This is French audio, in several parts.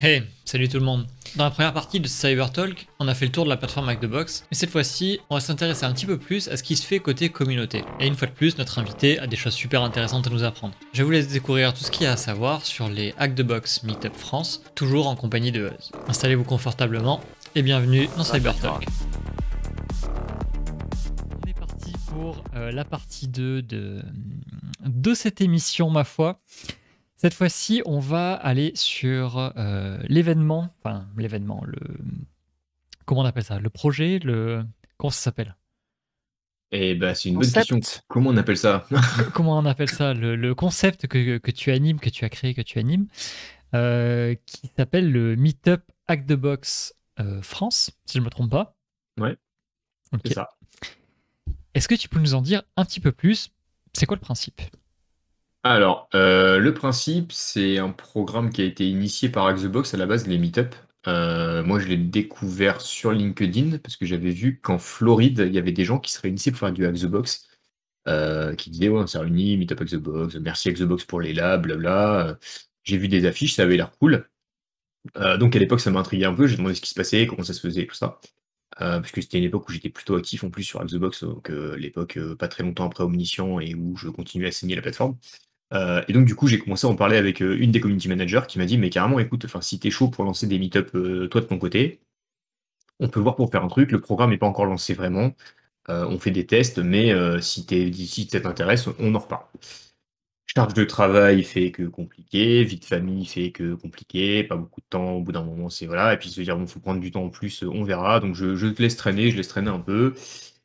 Hey, salut tout le monde. Dans la première partie de Cybertalk, on a fait le tour de la plateforme Hack the Box, mais cette fois-ci, on va s'intéresser un petit peu plus à ce qui se fait côté communauté. Et une fois de plus, notre invité a des choses super intéressantes à nous apprendre. Je vous laisse découvrir tout ce qu'il y a à savoir sur les Hack the Box Meetup France, toujours en compagnie de Buzz. Installez-vous confortablement et bienvenue dans Cybertalk. On est parti pour la partie 2 de cette émission, ma foi. Cette fois-ci, on va aller sur l'événement, comment on appelle ça? Le projet, comment ça s'appelle? Eh ben, c'est une bonne question. Concept? Comment on appelle ça? Comment on appelle ça? Le concept que tu animes, que tu as créé, que tu animes, qui s'appelle le Meetup Hack the Box France, si je ne me trompe pas. Ouais, c'est Ok. ça. Est-ce que tu peux nous en dire un petit peu plus? C'est quoi le principe? Alors, le principe, c'est un programme qui a été initié par Xbox à la base, les Meetup. Moi, je l'ai découvert sur LinkedIn parce que j'avais vu qu'en Floride, il y avait des gens qui se réunissaient pour faire du Xbox, qui disaient ouais, on s'est réunis, Meetup Xbox, merci Xbox pour les labs, blabla. J'ai vu des affiches, ça avait l'air cool. Donc à l'époque, ça m'intriguait un peu. J'ai demandé ce qui se passait, comment ça se faisait, tout ça. Parce que c'était une époque où j'étais plutôt actif en plus sur Xbox, donc l'époque pas très longtemps après Omniscient et où je continuais à saigner la plateforme. Et donc du coup j'ai commencé à en parler avec une des community managers qui m'a dit mais carrément écoute, enfin si t'es chaud pour lancer des meet-up toi de ton côté, on peut voir pour faire un truc, le programme n'est pas encore lancé vraiment, on fait des tests, mais si ça t'intéresse, on en reparle. Charge de travail fait que compliqué, vie de famille fait que compliqué, pas beaucoup de temps, au bout d'un moment, c'est voilà, et puis se dire, bon, faut prendre du temps en plus, on verra. Donc je te laisse traîner, je laisse traîner un peu.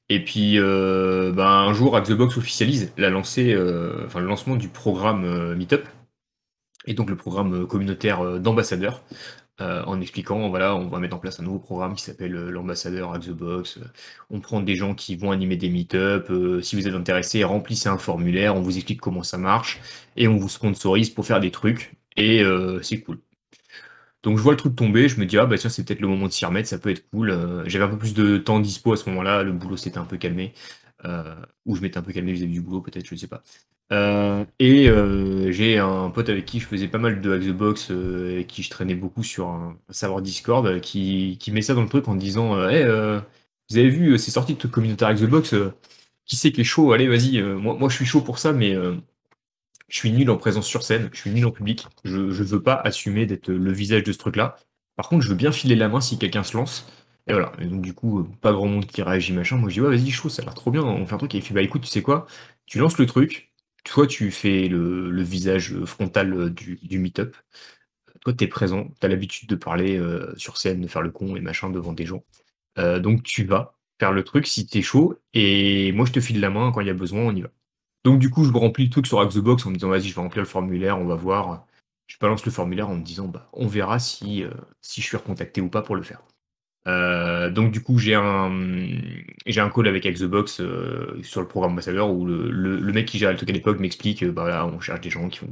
Et puis ben, un jour, Xbox officialise la lancée, enfin, le lancement du programme Meetup, et donc le programme communautaire d'ambassadeurs en expliquant, voilà, on va mettre en place un nouveau programme qui s'appelle l'ambassadeur Hack the Box. On prend des gens qui vont animer des meet-up. Si vous êtes intéressé, remplissez un formulaire, on vous explique comment ça marche et on vous sponsorise pour faire des trucs. Et c'est cool. Donc je vois le truc tomber, je me dis, ah bah tiens, c'est peut-être le moment de s'y remettre, ça peut être cool. J'avais un peu plus de temps dispo à ce moment-là, le boulot s'était un peu calmé. Ou je m'étais un peu calmé vis-à-vis du boulot, peut-être, je sais pas. J'ai un pote avec qui je faisais pas mal de Hack the Box, et qui je traînais beaucoup sur un serveur Discord, qui met ça dans le truc en disant hey, vous avez vu, c'est sorti de truc communautaire Hack the Box, qui c'est qui est chaud? Allez, vas-y, moi je suis chaud pour ça, mais je suis nul en présence sur scène, je suis nul en public, je veux pas assumer d'être le visage de ce truc-là. Par contre, je veux bien filer la main si quelqu'un se lance. Et voilà. Et donc, du coup, pas grand monde qui réagit, machin. Moi, je dis, ouais, vas-y, chaud, ça a l'air trop bien, on fait un truc. Et il fait, bah écoute, tu sais quoi, tu lances le truc, toi, tu fais le visage frontal du meet-up. Toi, t'es présent, t'as l'habitude de parler sur scène, de faire le con et machin devant des gens. Donc, tu vas faire le truc si t'es chaud, et moi, je te file la main quand il y a besoin, on y va. Donc du coup, je me remplis le truc sur Xbox en me disant vas-y, je vais remplir le formulaire, on va voir. Je balance le formulaire en me disant bah on verra si je suis recontacté ou pas pour le faire. Donc du coup, j'ai un call avec Xbox sur le programme ambassadeur où le mec qui gère le truc à l'époque m'explique bah là, on cherche des gens qui font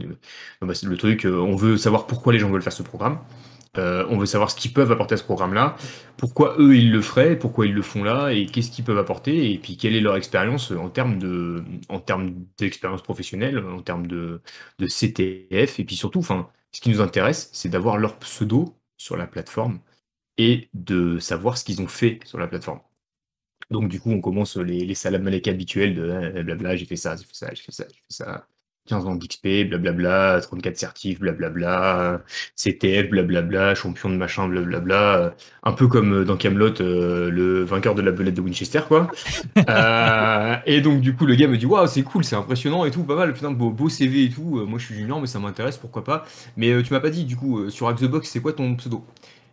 bah, c'est le truc, on veut savoir pourquoi les gens veulent faire ce programme. On veut savoir ce qu'ils peuvent apporter à ce programme-là, pourquoi eux ils le feraient, pourquoi ils le font là, et qu'est-ce qu'ils peuvent apporter, et puis quelle est leur expérience en termes d'expérience professionnelle, en termes de CTF, et puis surtout, enfin, ce qui nous intéresse, c'est d'avoir leur pseudo sur la plateforme et de savoir ce qu'ils ont fait sur la plateforme. Donc du coup, on commence les salam alek habituels de blabla, j'ai fait ça, j'ai fait ça, j'ai fait ça, j'ai fait ça. 15 ans d'XP, blablabla, 34 certifs, blablabla, CTF, blablabla, champion de machin, blablabla. Un peu comme dans Camelot, le vainqueur de la belette de Winchester, quoi. Et donc du coup, le gars me dit, waouh, c'est cool, c'est impressionnant et tout, pas mal, putain, beau CV et tout. Moi, je suis junior, mais ça m'intéresse, pourquoi pas. Mais tu m'as pas dit, du coup, sur Xbox, c'est quoi ton pseudo?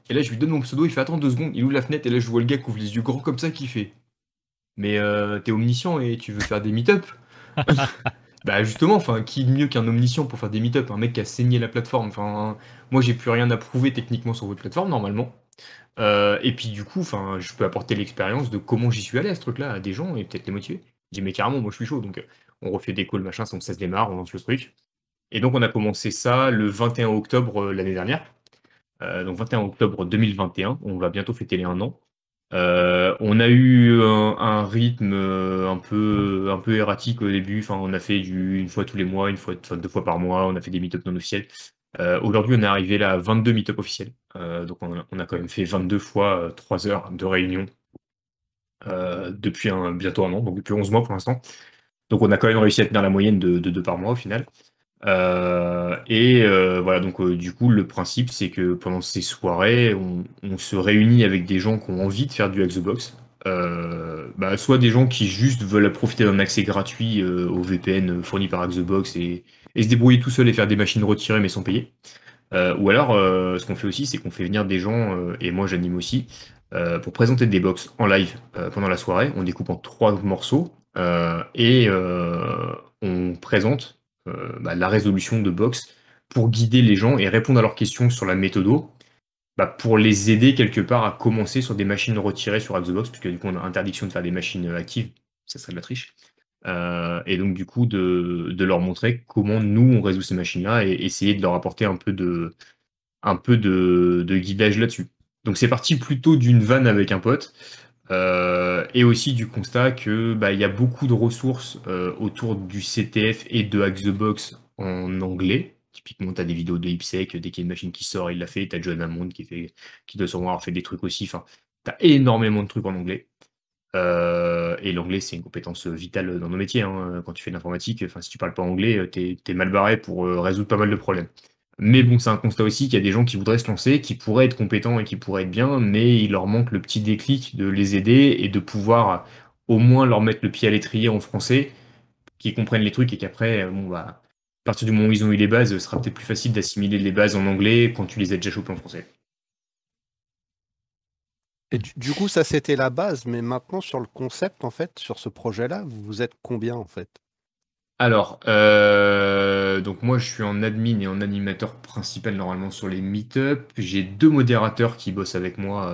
Et là, je lui donne mon pseudo, il fait attends 2 secondes, il ouvre la fenêtre et là, je vois le gars qui ouvre les yeux grands comme ça qui fait. Mais t'es omniscient et tu veux faire des meet-up? Bah justement, enfin, qui de mieux qu'un omniscient pour faire des meet-up? Un mec qui a saigné la plateforme. Enfin, moi, j'ai plus rien à prouver techniquement sur votre plateforme normalement. Et puis du coup, enfin, je peux apporter l'expérience de comment j'y suis allé à ce truc-là à des gens et peut-être les motiver. Je dis mais carrément, moi je suis chaud. Donc on refait des calls machin, sans que ça se démarre, on lance le truc. Et donc on a commencé ça le 21 octobre l'année dernière. Donc 21 octobre 2021, on va bientôt fêter les 1 an. On a eu un rythme un peu erratique au début. Enfin, on a fait une fois tous les mois, une fois, enfin, 2 fois par mois. On a fait des meet-ups non officiels. Aujourd'hui, on est arrivé là à 22 meet-up officiels. Donc on a quand même fait 22 fois 3 heures de réunion depuis bientôt un an, donc depuis 11 mois pour l'instant. Donc on a quand même réussi à tenir la moyenne de 2 par mois au final. Voilà, donc du coup, le principe, c'est que pendant ces soirées, on se réunit avec des gens qui ont envie de faire du Hack the Box. Soit des gens qui juste veulent profiter d'un accès gratuit au VPN fourni par Hack the Box et se débrouiller tout seul et faire des machines retirées mais sans payer. Ou alors, ce qu'on fait aussi, c'est qu'on fait venir des gens, et moi j'anime aussi, pour présenter des box en live pendant la soirée. On découpe en 3 morceaux on présente la résolution de box pour guider les gens et répondre à leurs questions sur la méthodo, pour les aider quelque part à commencer sur des machines retirées sur Xbox, puisque du coup on a interdiction de faire des machines actives, ça serait de la triche. Et donc du coup de leur montrer comment nous on résout ces machines-là et essayer de leur apporter un peu de guidage là-dessus. Donc c'est parti plutôt d'une vanne avec un pote, et aussi du constat que il y a beaucoup de ressources autour du CTF et de Hack the Box en anglais. Typiquement, tu as des vidéos de Ipsec, dès qu'il y a une machine qui sort, il l'a fait. Tu as John Hammond qui doit sûrement avoir fait des trucs aussi. Enfin, tu as énormément de trucs en anglais. Et l'anglais, c'est une compétence vitale dans nos métiers, hein. Quand tu fais de l'informatique, enfin, si tu parles pas anglais, t'es mal barré pour résoudre pas mal de problèmes. Mais bon, c'est un constat aussi qu'il y a des gens qui voudraient se lancer, qui pourraient être compétents et qui pourraient être bien, mais il leur manque le petit déclic de les aider et de pouvoir au moins leur mettre le pied à l'étrier en français, qu'ils comprennent les trucs et qu'après, à partir du moment où ils ont eu les bases, ce sera peut-être plus facile d'assimiler les bases en anglais quand tu les as déjà chopées en français. Et du coup, ça c'était la base, mais maintenant sur le concept, en fait, sur ce projet-là, vous êtes combien en fait? Alors, donc moi je suis en admin et en animateur principal normalement sur les meet-up. J'ai 2 modérateurs qui bossent avec moi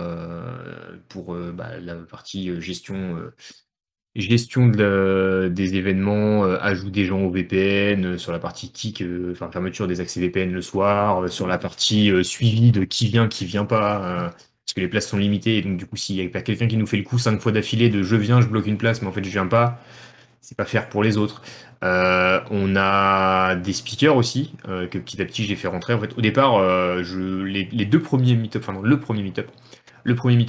pour la partie gestion des événements, ajout des gens au VPN, sur la partie kick, enfin fermeture des accès VPN le soir, sur la partie suivi de qui vient pas, parce que les places sont limitées. Et donc du coup, s'il y a pas quelqu'un qui nous fait le coup 5 fois d'affilée de je viens, je bloque une place, mais en fait je viens pas, c'est pas faire pour les autres. On a des speakers aussi, que petit à petit j'ai fait rentrer. En fait, au départ, les 2 premiers meet-up, enfin non, le premier meet-up,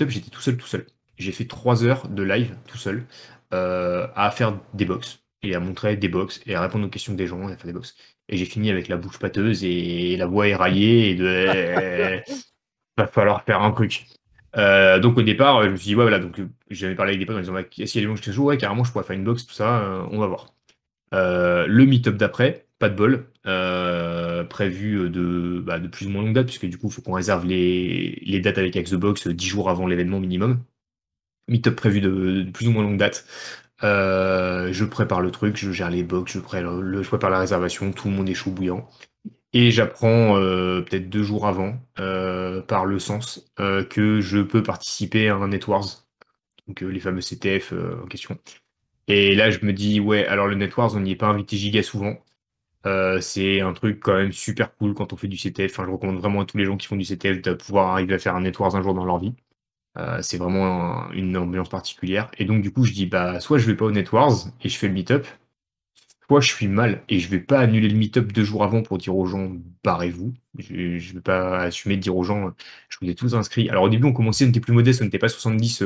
j'étais tout seul, tout seul. J'ai fait 3 heures de live tout seul, à faire des box, et à montrer des box, et à répondre aux questions des gens, et à faire des box. Et j'ai fini avec la bouche pâteuse et la voix éraillée, et de va falloir faire un truc. Donc au départ, je me suis dit, ouais, voilà, donc j'avais parlé avec des potes en disant, ouais, est-ce qu'il y a des gens qui se jouent? Ouais, carrément, je pourrais faire une box, tout ça, on va voir. Le meet-up d'après, pas de bol, prévu de plus ou moins longue date, puisque du coup, il faut qu'on réserve les dates avec Xbox 10 jours avant l'événement minimum. Meet-up prévu de plus ou moins longue date. Je prépare le truc, je gère les box, je prépare la réservation, tout le monde est chaud bouillant. Et j'apprends peut-être 2 jours avant, par le sens, que je peux participer à un Netwars, donc les fameux CTF en question. Et là, je me dis, ouais, alors le Netwars, on n'y est pas invité giga souvent. C'est un truc quand même super cool quand on fait du CTF. Enfin, je recommande vraiment à tous les gens qui font du CTF de pouvoir arriver à faire un Netwars un jour dans leur vie. C'est vraiment une ambiance particulière. Et donc, du coup, je dis, soit je vais pas au Netwars et je fais le meet-up, soit je suis mal et je vais pas annuler le meet-up 2 jours avant pour dire aux gens, barrez-vous. Je vais pas assumer de dire aux gens, je vous ai tous inscrits. Alors, au début, on commençait, on était plus modeste, on n'était pas 70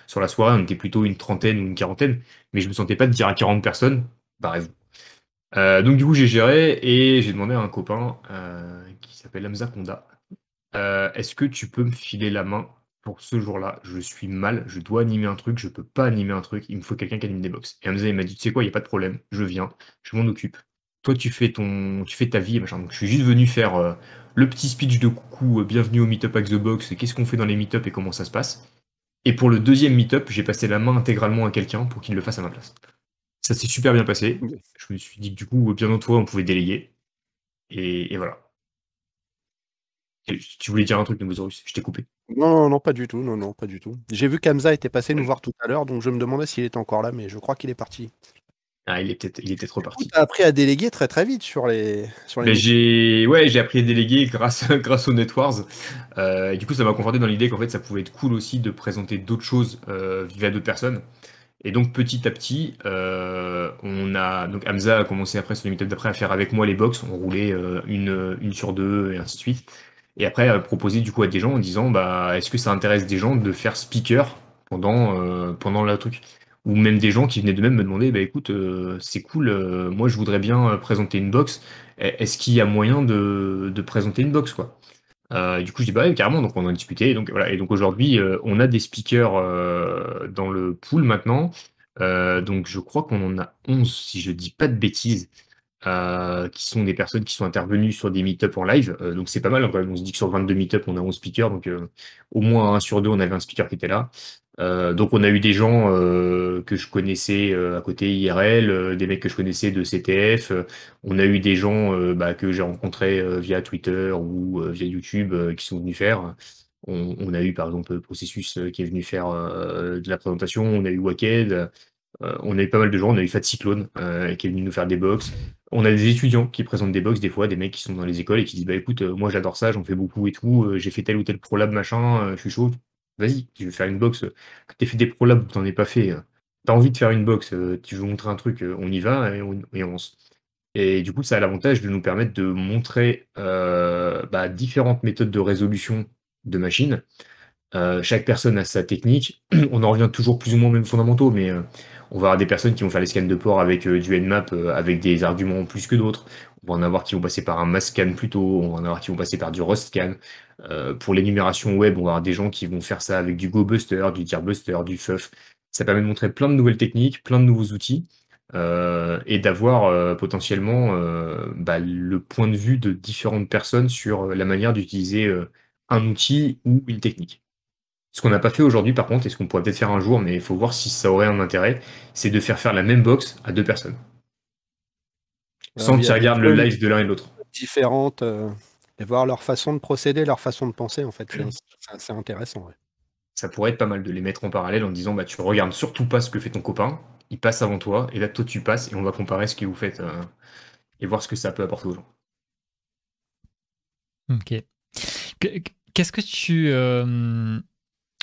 sur la soirée, on était plutôt une trentaine ou une quarantaine, mais je me sentais pas de dire à 40 personnes, barrez-vous. Donc, du coup, j'ai géré et j'ai demandé à un copain qui s'appelle Hamza Konda. Est-ce que tu peux me filer la main pour ce jour-là? Je suis mal, je dois animer un truc, je peux pas animer un truc, il me faut quelqu'un qui anime des box. Et Hamza, il m'a dit, tu sais quoi, il n'y a pas de problème, je viens, je m'en occupe. Toi, tu fais ta vie, et machin. Donc, je suis juste venu faire le petit speech de coucou, bienvenue au Meetup avec The Box, qu'est-ce qu'on fait dans les Meetup et comment ça se passe. Et pour le deuxième Meetup, j'ai passé la main intégralement à quelqu'un pour qu'il le fasse à ma place. Ça s'est super bien passé. Je me suis dit que du coup, bien entouré, on pouvait déléguer. Et voilà. Tu voulais dire un truc, Novosaurus, je t'ai coupé. Non, non, pas du tout. Non, non, pas du tout. J'ai vu qu'Hamza était passé nous voir tout à l'heure, donc je me demandais s'il était encore là, mais je crois qu'il est parti. Ah, il est peut-être reparti. Tu as appris à déléguer très très vite sur les J'ai appris à déléguer grâce aux Netwars. Et du coup, ça m'a conforté dans l'idée qu'en fait, ça pouvait être cool aussi de présenter d'autres choses via d'autres personnes. Et donc petit à petit, donc Hamza a commencé après sur les meet d'après à faire avec moi les box, on roulait une sur deux et ainsi de suite. Et après à proposer du coup à des gens en disant bah est-ce que ça intéresse des gens de faire speaker pendant la truc? Ou même des gens qui venaient de même me demander bah écoute c'est cool, moi je voudrais bien présenter une box. Est-ce qu'il y a moyen de présenter une box quoi? Du coup, je dis bah ouais, carrément, donc on en a discuté. Donc voilà, et donc aujourd'hui, on a des speakers dans le pool maintenant. Donc je crois qu'on en a 11 si je dis pas de bêtises, qui sont des personnes qui sont intervenues sur des meet-up en live. Donc c'est pas mal, hein, quand même. On se dit que sur 22 meet-up, on a 11 speakers, donc au moins un sur deux, on avait un speaker qui était là. Donc on a eu des gens que je connaissais à côté IRL, des mecs que je connaissais de CTF. On a eu des gens bah, que j'ai rencontrés via Twitter ou via YouTube qui sont venus faire. On a eu par exemple Processus qui est venu faire de la présentation. On a eu Waked. On a eu pas mal de gens. On a eu Fat Cyclone qui est venu nous faire des box. On a des étudiants qui présentent des box des fois, des mecs qui sont dans les écoles et qui disent bah écoute, moi j'adore ça, j'en fais beaucoup et tout. J'ai fait tel ou tel prolab machin, je suis chaud. Vas-y, tu veux faire une box, que t'aies fait des prolabs ou que t'en aies pas fait, t'as envie de faire une box, tu veux montrer un truc, on y va et on lance. Et du coup, ça a l'avantage de nous permettre de montrer bah, différentes méthodes de résolution de machines. Chaque personne a sa technique. On en revient toujours plus ou moins aux mêmes fondamentaux, mais on va avoir des personnes qui vont faire les scans de port avec du Nmap avec des arguments plus que d'autres. On va en avoir qui vont passer par un mass scan plutôt, on va en avoir qui vont passer par du Rust scan. Pour l'énumération web, on va avoir des gens qui vont faire ça avec du GoBuster, du TierBuster, du FUF. Ça permet de montrer plein de nouvelles techniques, plein de nouveaux outils, et d'avoir potentiellement bah, le point de vue de différentes personnes sur la manière d'utiliser un outil ou une technique. Ce qu'on n'a pas fait aujourd'hui, par contre, et ce qu'on pourrait peut-être faire un jour, mais il faut voir si ça aurait un intérêt, c'est de faire la même box à deux personnes, Où sans il y qu'ils a deux regardent le zones live de l'un et de l'autre. différentes et voir leur façon de procéder, leur façon de penser, en fait. C'est intéressant, ouais. Ça pourrait être pas mal de les mettre en parallèle en disant bah tu regardes surtout pas ce que fait ton copain, il passe avant toi, et là toi tu passes et on va comparer ce que vous faites et voir ce que ça peut apporter aux gens. Ok. Qu'est-ce que tu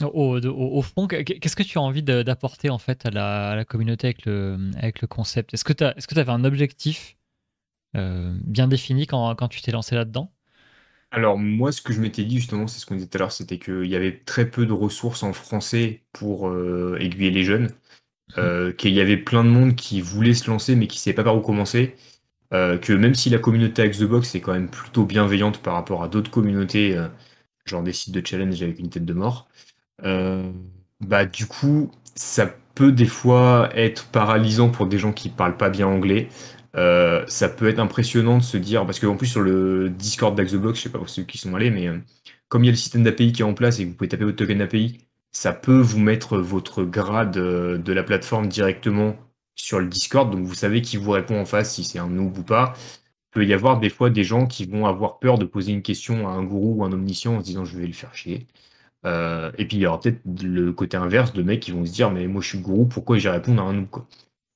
au fond, qu'est-ce que tu as envie d'apporter en fait à la communauté avec le concept? Est-ce que tu avais un objectif bien défini quand tu t'es lancé là-dedans? Alors moi ce que je m'étais dit justement, c'est ce qu'on disait tout à l'heure, c'était qu'il y avait très peu de ressources en français pour aiguiller les jeunes, qu'il y avait plein de monde qui voulait se lancer mais qui ne savait pas par où commencer. Que même si la communauté Hack the Box est quand même plutôt bienveillante par rapport à d'autres communautés, genre des sites de challenge avec une tête de mort, euh, bah du coup, ça peut des fois être paralysant pour des gens qui parlent pas bien anglais. Ça peut être impressionnant de se dire, parce qu'en plus sur le Discord d'Hack the Box, je sais pas pour ceux qui sont allés, mais comme il y a le système d'API qui est en place et que vous pouvez taper votre token API, ça peut vous mettre votre grade de la plateforme directement sur le Discord, donc vous savez qui vous répond en face, si c'est un noob ou pas. Il peut y avoir des fois des gens qui vont avoir peur de poser une question à un gourou ou un omniscient en se disant je vais le faire chier. Et puis il y aura peut-être le côté inverse de mecs qui vont se dire mais moi je suis le gourou, pourquoi j'ai répondu à un noob quoi.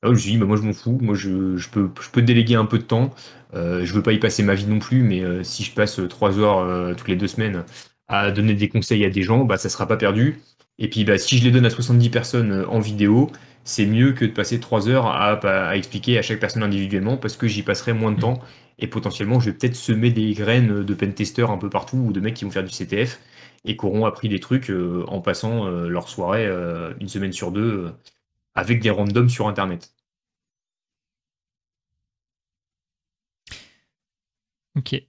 Là, je dis bah, moi je m'en fous, moi je peux déléguer un peu de temps. Je veux pas y passer ma vie non plus, mais si je passe 3 heures toutes les 2 semaines à donner des conseils à des gens, bah ça sera pas perdu. Et puis bah, si je les donne à 70 personnes en vidéo, c'est mieux que de passer 3 heures à expliquer à chaque personne individuellement parce que j'y passerai moins de temps et potentiellement je vais peut-être semer des graines de pentesters un peu partout ou de mecs qui vont faire du CTF et qui auront appris des trucs en passant leur soirée une semaine sur deux avec des randoms sur Internet. Ok.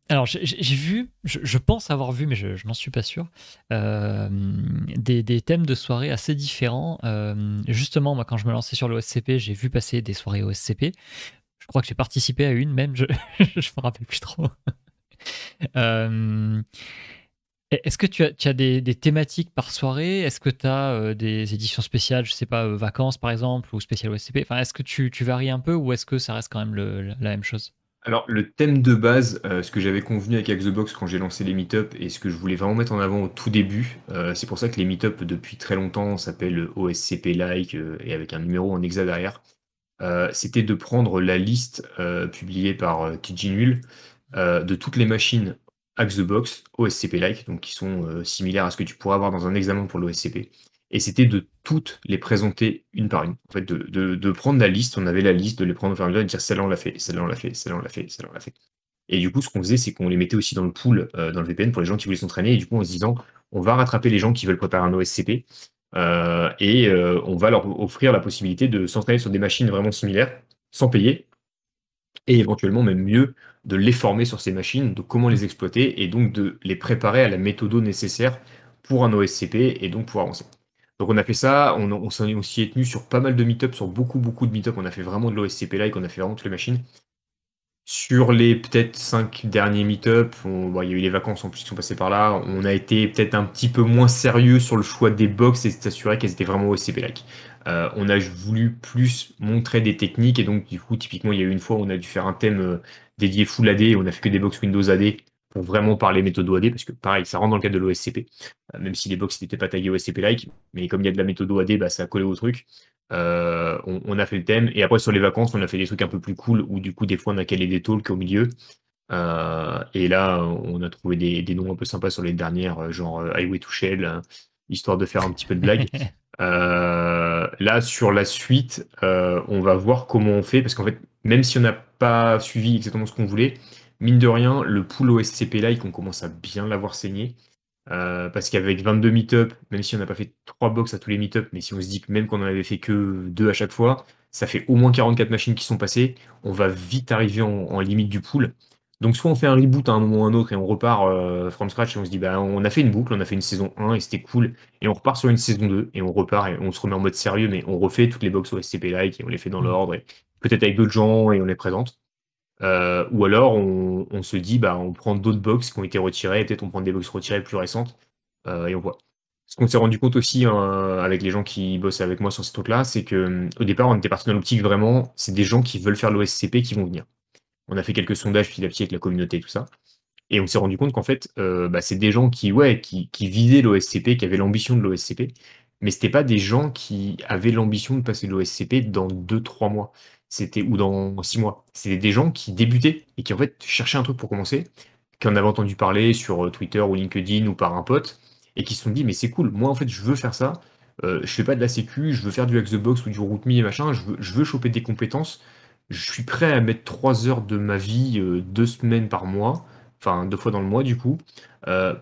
Alors, j'ai vu, je pense avoir vu, mais je n'en suis pas sûr, des thèmes de soirée assez différents. Justement, moi, quand je me lançais sur le OSCP, j'ai vu passer des soirées OSCP. Je crois que j'ai participé à une même, je me rappelle plus trop. Euh, Est-ce que tu as des thématiques par soirée? Est-ce que tu as des éditions spéciales, je sais pas, vacances par exemple, ou spécial OSCP? Enfin, est-ce que tu varies un peu ou est-ce que ça reste quand même la même chose? Alors, le thème de base, ce que j'avais convenu avec Xbox quand j'ai lancé les meet-up et ce que je voulais vraiment mettre en avant au tout début, c'est pour ça que les meet-up depuis très longtemps s'appellent OSCP-like et avec un numéro en hexa derrière, c'était de prendre la liste publiée par TG Nul de toutes les machines Hack the Box OSCP-like, donc qui sont similaires à ce que tu pourrais avoir dans un examen pour l'OSCP, et c'était de toutes les présenter une par une. En fait, de prendre la liste, on avait la liste, de les prendre au fur et à mesure et de dire celle-là on l'a fait, celle-là on l'a fait, celle-là on l'a fait, celle-là on l'a fait. Et du coup, ce qu'on faisait, c'est qu'on les mettait aussi dans le pool, dans le VPN pour les gens qui voulaient s'entraîner, et du coup, en se disant, on va rattraper les gens qui veulent préparer un OSCP, on va leur offrir la possibilité de s'entraîner sur des machines vraiment similaires, sans payer, et éventuellement même mieux, de les former sur ces machines, de comment les exploiter, et donc de les préparer à la méthode nécessaire pour un OSCP, et donc pour avancer. Donc on a fait ça, on s'y est tenu sur pas mal de meet sur beaucoup de meet on a fait vraiment de l'OSCP-like, on a fait vraiment toutes les machines. Sur les peut-être 5 derniers meet-up, bon, il y a eu les vacances en plus qui sont passées par là, on a été peut-être un petit peu moins sérieux sur le choix des box et s'assurer qu'elles étaient vraiment OSCP-like. On a voulu plus montrer des techniques et donc du coup typiquement il y a eu une fois où on a dû faire un thème dédié full AD, on a fait que des box Windows AD pour vraiment parler méthode AD parce que pareil ça rentre dans le cadre de l'OSCP, même si les box n'étaient pas tagués OSCP-like, mais comme il y a de la méthode AD, bah, ça a collé au truc. On a fait le thème et après sur les vacances on a fait des trucs un peu plus cool où du coup des fois on a calé des talks au milieu. Et là on a trouvé des noms un peu sympas sur les dernières, genre Highway to Shell, histoire de faire un petit peu de blague. Là sur la suite on va voir comment on fait parce qu'en fait même si on n'a pas suivi exactement ce qu'on voulait, mine de rien le pool OSCP like on commence à bien l'avoir saigné. Parce qu'avec 22 meet-up, même si on n'a pas fait 3 box à tous les meet-up, mais si on se dit que même qu'on en avait fait que 2 à chaque fois, ça fait au moins 44 machines qui sont passées, on va vite arriver en limite du pool. Donc soit on fait un reboot à un moment ou à un autre et on repart from scratch et on se dit bah on a fait une boucle, on a fait une saison 1 et c'était cool, et on repart sur une saison 2 et on repart et on se remet en mode sérieux, mais on refait toutes les box au SCP-like et on les fait dans l'ordre, et peut-être avec d'autres gens et on les présente. Ou alors on se dit bah on prend d'autres box qui ont été retirées, et peut-être on prend des box retirées plus récentes, et on voit. Ce qu'on s'est rendu compte aussi avec les gens qui bossent avec moi sur ces trucs-là, c'est que au départ on était parti dans l'optique vraiment, c'est des gens qui veulent faire l'OSCP qui vont venir. On a fait quelques sondages petit à petit avec la communauté et tout ça. Et on s'est rendu compte qu'en fait, bah, c'est des gens qui visaient l'OSCP, qui avaient l'ambition de l'OSCP, mais c'était pas des gens qui avaient l'ambition de passer l'OSCP dans 2-3 mois, ou dans 6 mois. C'était des gens qui débutaient et qui en fait cherchaient un truc pour commencer, qui en avaient entendu parler sur Twitter ou LinkedIn ou par un pote, et qui se sont dit mais c'est cool, moi en fait je veux faire ça, je fais pas de la sécu, je veux faire du hack the box ou du root me et machin, je veux choper des compétences, je suis prêt à mettre 3 heures de ma vie, 2 semaines par mois, enfin 2 fois dans le mois du coup,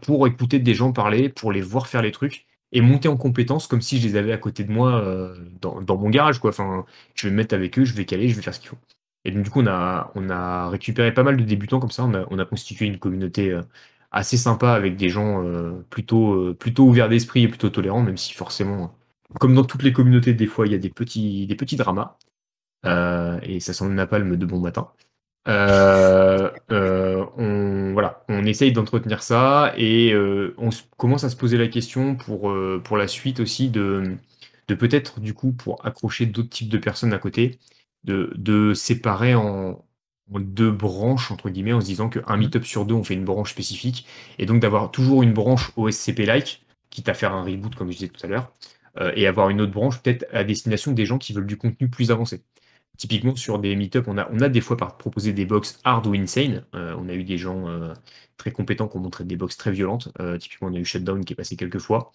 pour écouter des gens parler, pour les voir faire les trucs et monter en compétences comme si je les avais à côté de moi dans mon garage quoi. Enfin, je vais me mettre avec eux, je vais caler, je vais faire ce qu'il faut. Et donc du coup on a récupéré pas mal de débutants comme ça, on a constitué une communauté assez sympa avec des gens plutôt ouverts d'esprit et plutôt tolérants, même si forcément, comme dans toutes les communautés, des fois il y a des petits dramas. Et ça sent le napalm de bon matin. On essaye d'entretenir ça et on commence à se poser la question pour la suite aussi de peut-être du coup pour accrocher d'autres types de personnes à côté, de séparer en 2 branches entre guillemets en se disant qu'un meet-up sur 2 on fait une branche spécifique et donc d'avoir toujours une branche OSCP-like, quitte à faire un reboot comme je disais tout à l'heure, et avoir une autre branche peut-être à destination des gens qui veulent du contenu plus avancé. Typiquement, sur des meet-up, on a des fois proposé des box hard ou insane. On a eu des gens très compétents qui ont montré des box très violentes. Typiquement, on a eu Shutdown qui est passé quelques fois.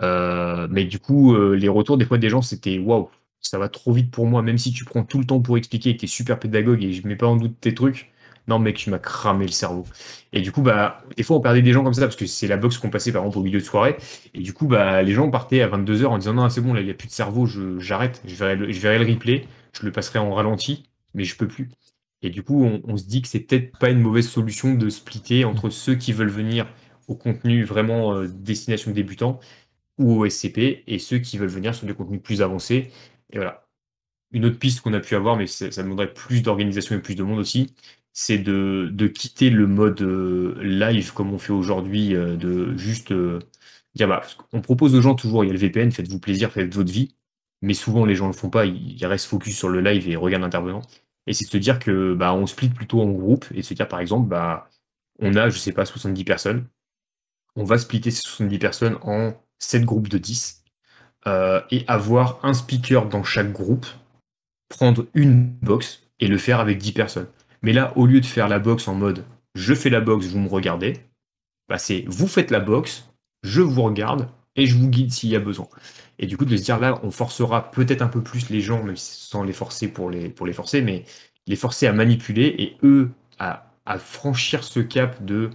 Mais du coup, les retours des fois des gens, c'était waouh, ça va trop vite pour moi, même si tu prends tout le temps pour expliquer et que tu es super pédagogue et je mets pas en doute tes trucs. Non, mec, tu m'as cramé le cerveau. Et du coup, bah, des fois, on perdait des gens comme ça parce que c'est la box qu'on passait par exemple au milieu de soirée. Et du coup, bah, les gens partaient à 22 h en disant non, c'est bon, là, il n'y a plus de cerveau, j'arrête, je verrai le replay, je le passerai en ralenti, mais je peux plus. Et du coup, on se dit que c'est peut-être pas une mauvaise solution de splitter entre ceux qui veulent venir au contenu vraiment destination débutant ou au SCP et ceux qui veulent venir sur des contenus plus avancés. Et voilà. Une autre piste qu'on a pu avoir, mais ça demanderait plus d'organisation et plus de monde aussi, c'est de quitter le mode live comme on fait aujourd'hui, de juste dire bah, on propose aux gens toujours, il y a le VPN, faites-vous plaisir, faites votre vie, mais souvent les gens ne le font pas, ils restent focus sur le live et regardent l'intervenant. Et c'est de se dire que bah, on split plutôt en groupe et de se dire par exemple, bah, on a, je sais pas, 70 personnes, on va splitter ces 70 personnes en 7 groupes de 10 et avoir un speaker dans chaque groupe, prendre une box et le faire avec 10 personnes. Mais là, au lieu de faire la box en mode je fais la box, vous me regardez, bah c'est vous faites la box, je vous regarde et je vous guide s'il y a besoin. Et du coup, de se dire là, on forcera peut-être un peu plus les gens, même sans les forcer pour les forcer, mais les forcer à manipuler et eux à franchir ce cap de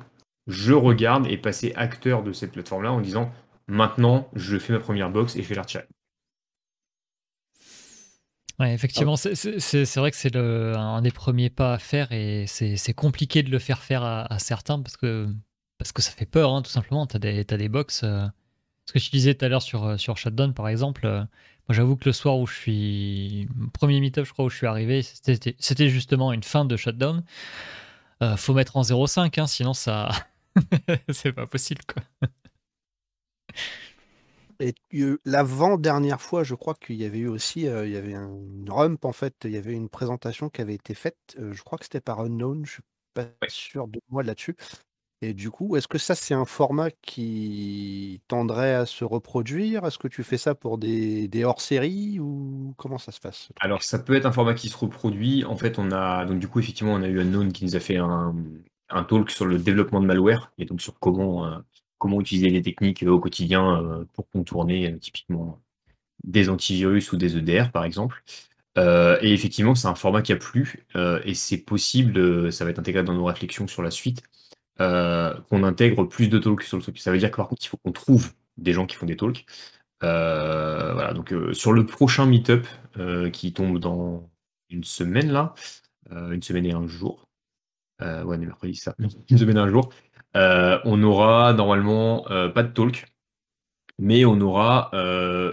je regarde et passer acteur de cette plateforme-là en disant maintenant, je fais ma première box et je vais la retirer. Ouais, effectivement, c'est vrai que c'est un des premiers pas à faire et c'est compliqué de le faire à certains parce que ça fait peur, hein, tout simplement. T'as des box. Ce que tu disais tout à l'heure sur Shutdown, par exemple, moi j'avoue que le soir où je suis. Premier meet-up, je crois, où je suis arrivé, c'était justement une fin de Shutdown. Faut mettre en 0,5, hein, sinon ça. c'est pas possible, quoi. Et l'avant-dernière fois, je crois qu'il y avait eu aussi, il y avait une rump en fait, il y avait une présentation qui avait été faite, je crois que c'était par Unknown, je suis pas Ouais. sûr de moi là-dessus. Et du coup, est-ce que ça, c'est un format qui tendrait à se reproduire? Est-ce que tu fais ça pour des hors-séries ou comment ça se passe, ce Alors, truc? ça peut être un format qui se reproduit. En fait, donc du coup, effectivement, on a eu Unknown qui nous a fait un talk sur le développement de malware et donc sur comment utiliser les techniques au quotidien pour contourner typiquement des antivirus ou des EDR, par exemple. Et effectivement, c'est un format qui a plu et c'est possible, ça va être intégré dans nos réflexions sur la suite, qu'on intègre plus de talks sur le truc. Ça veut dire que par contre, il faut qu'on trouve des gens qui font des talks. Voilà, donc sur le prochain meet-up qui tombe dans une semaine là, une semaine et un jour. Ouais, on est mercredi, ça. Une semaine et un jour. On aura normalement pas de talk, mais on aura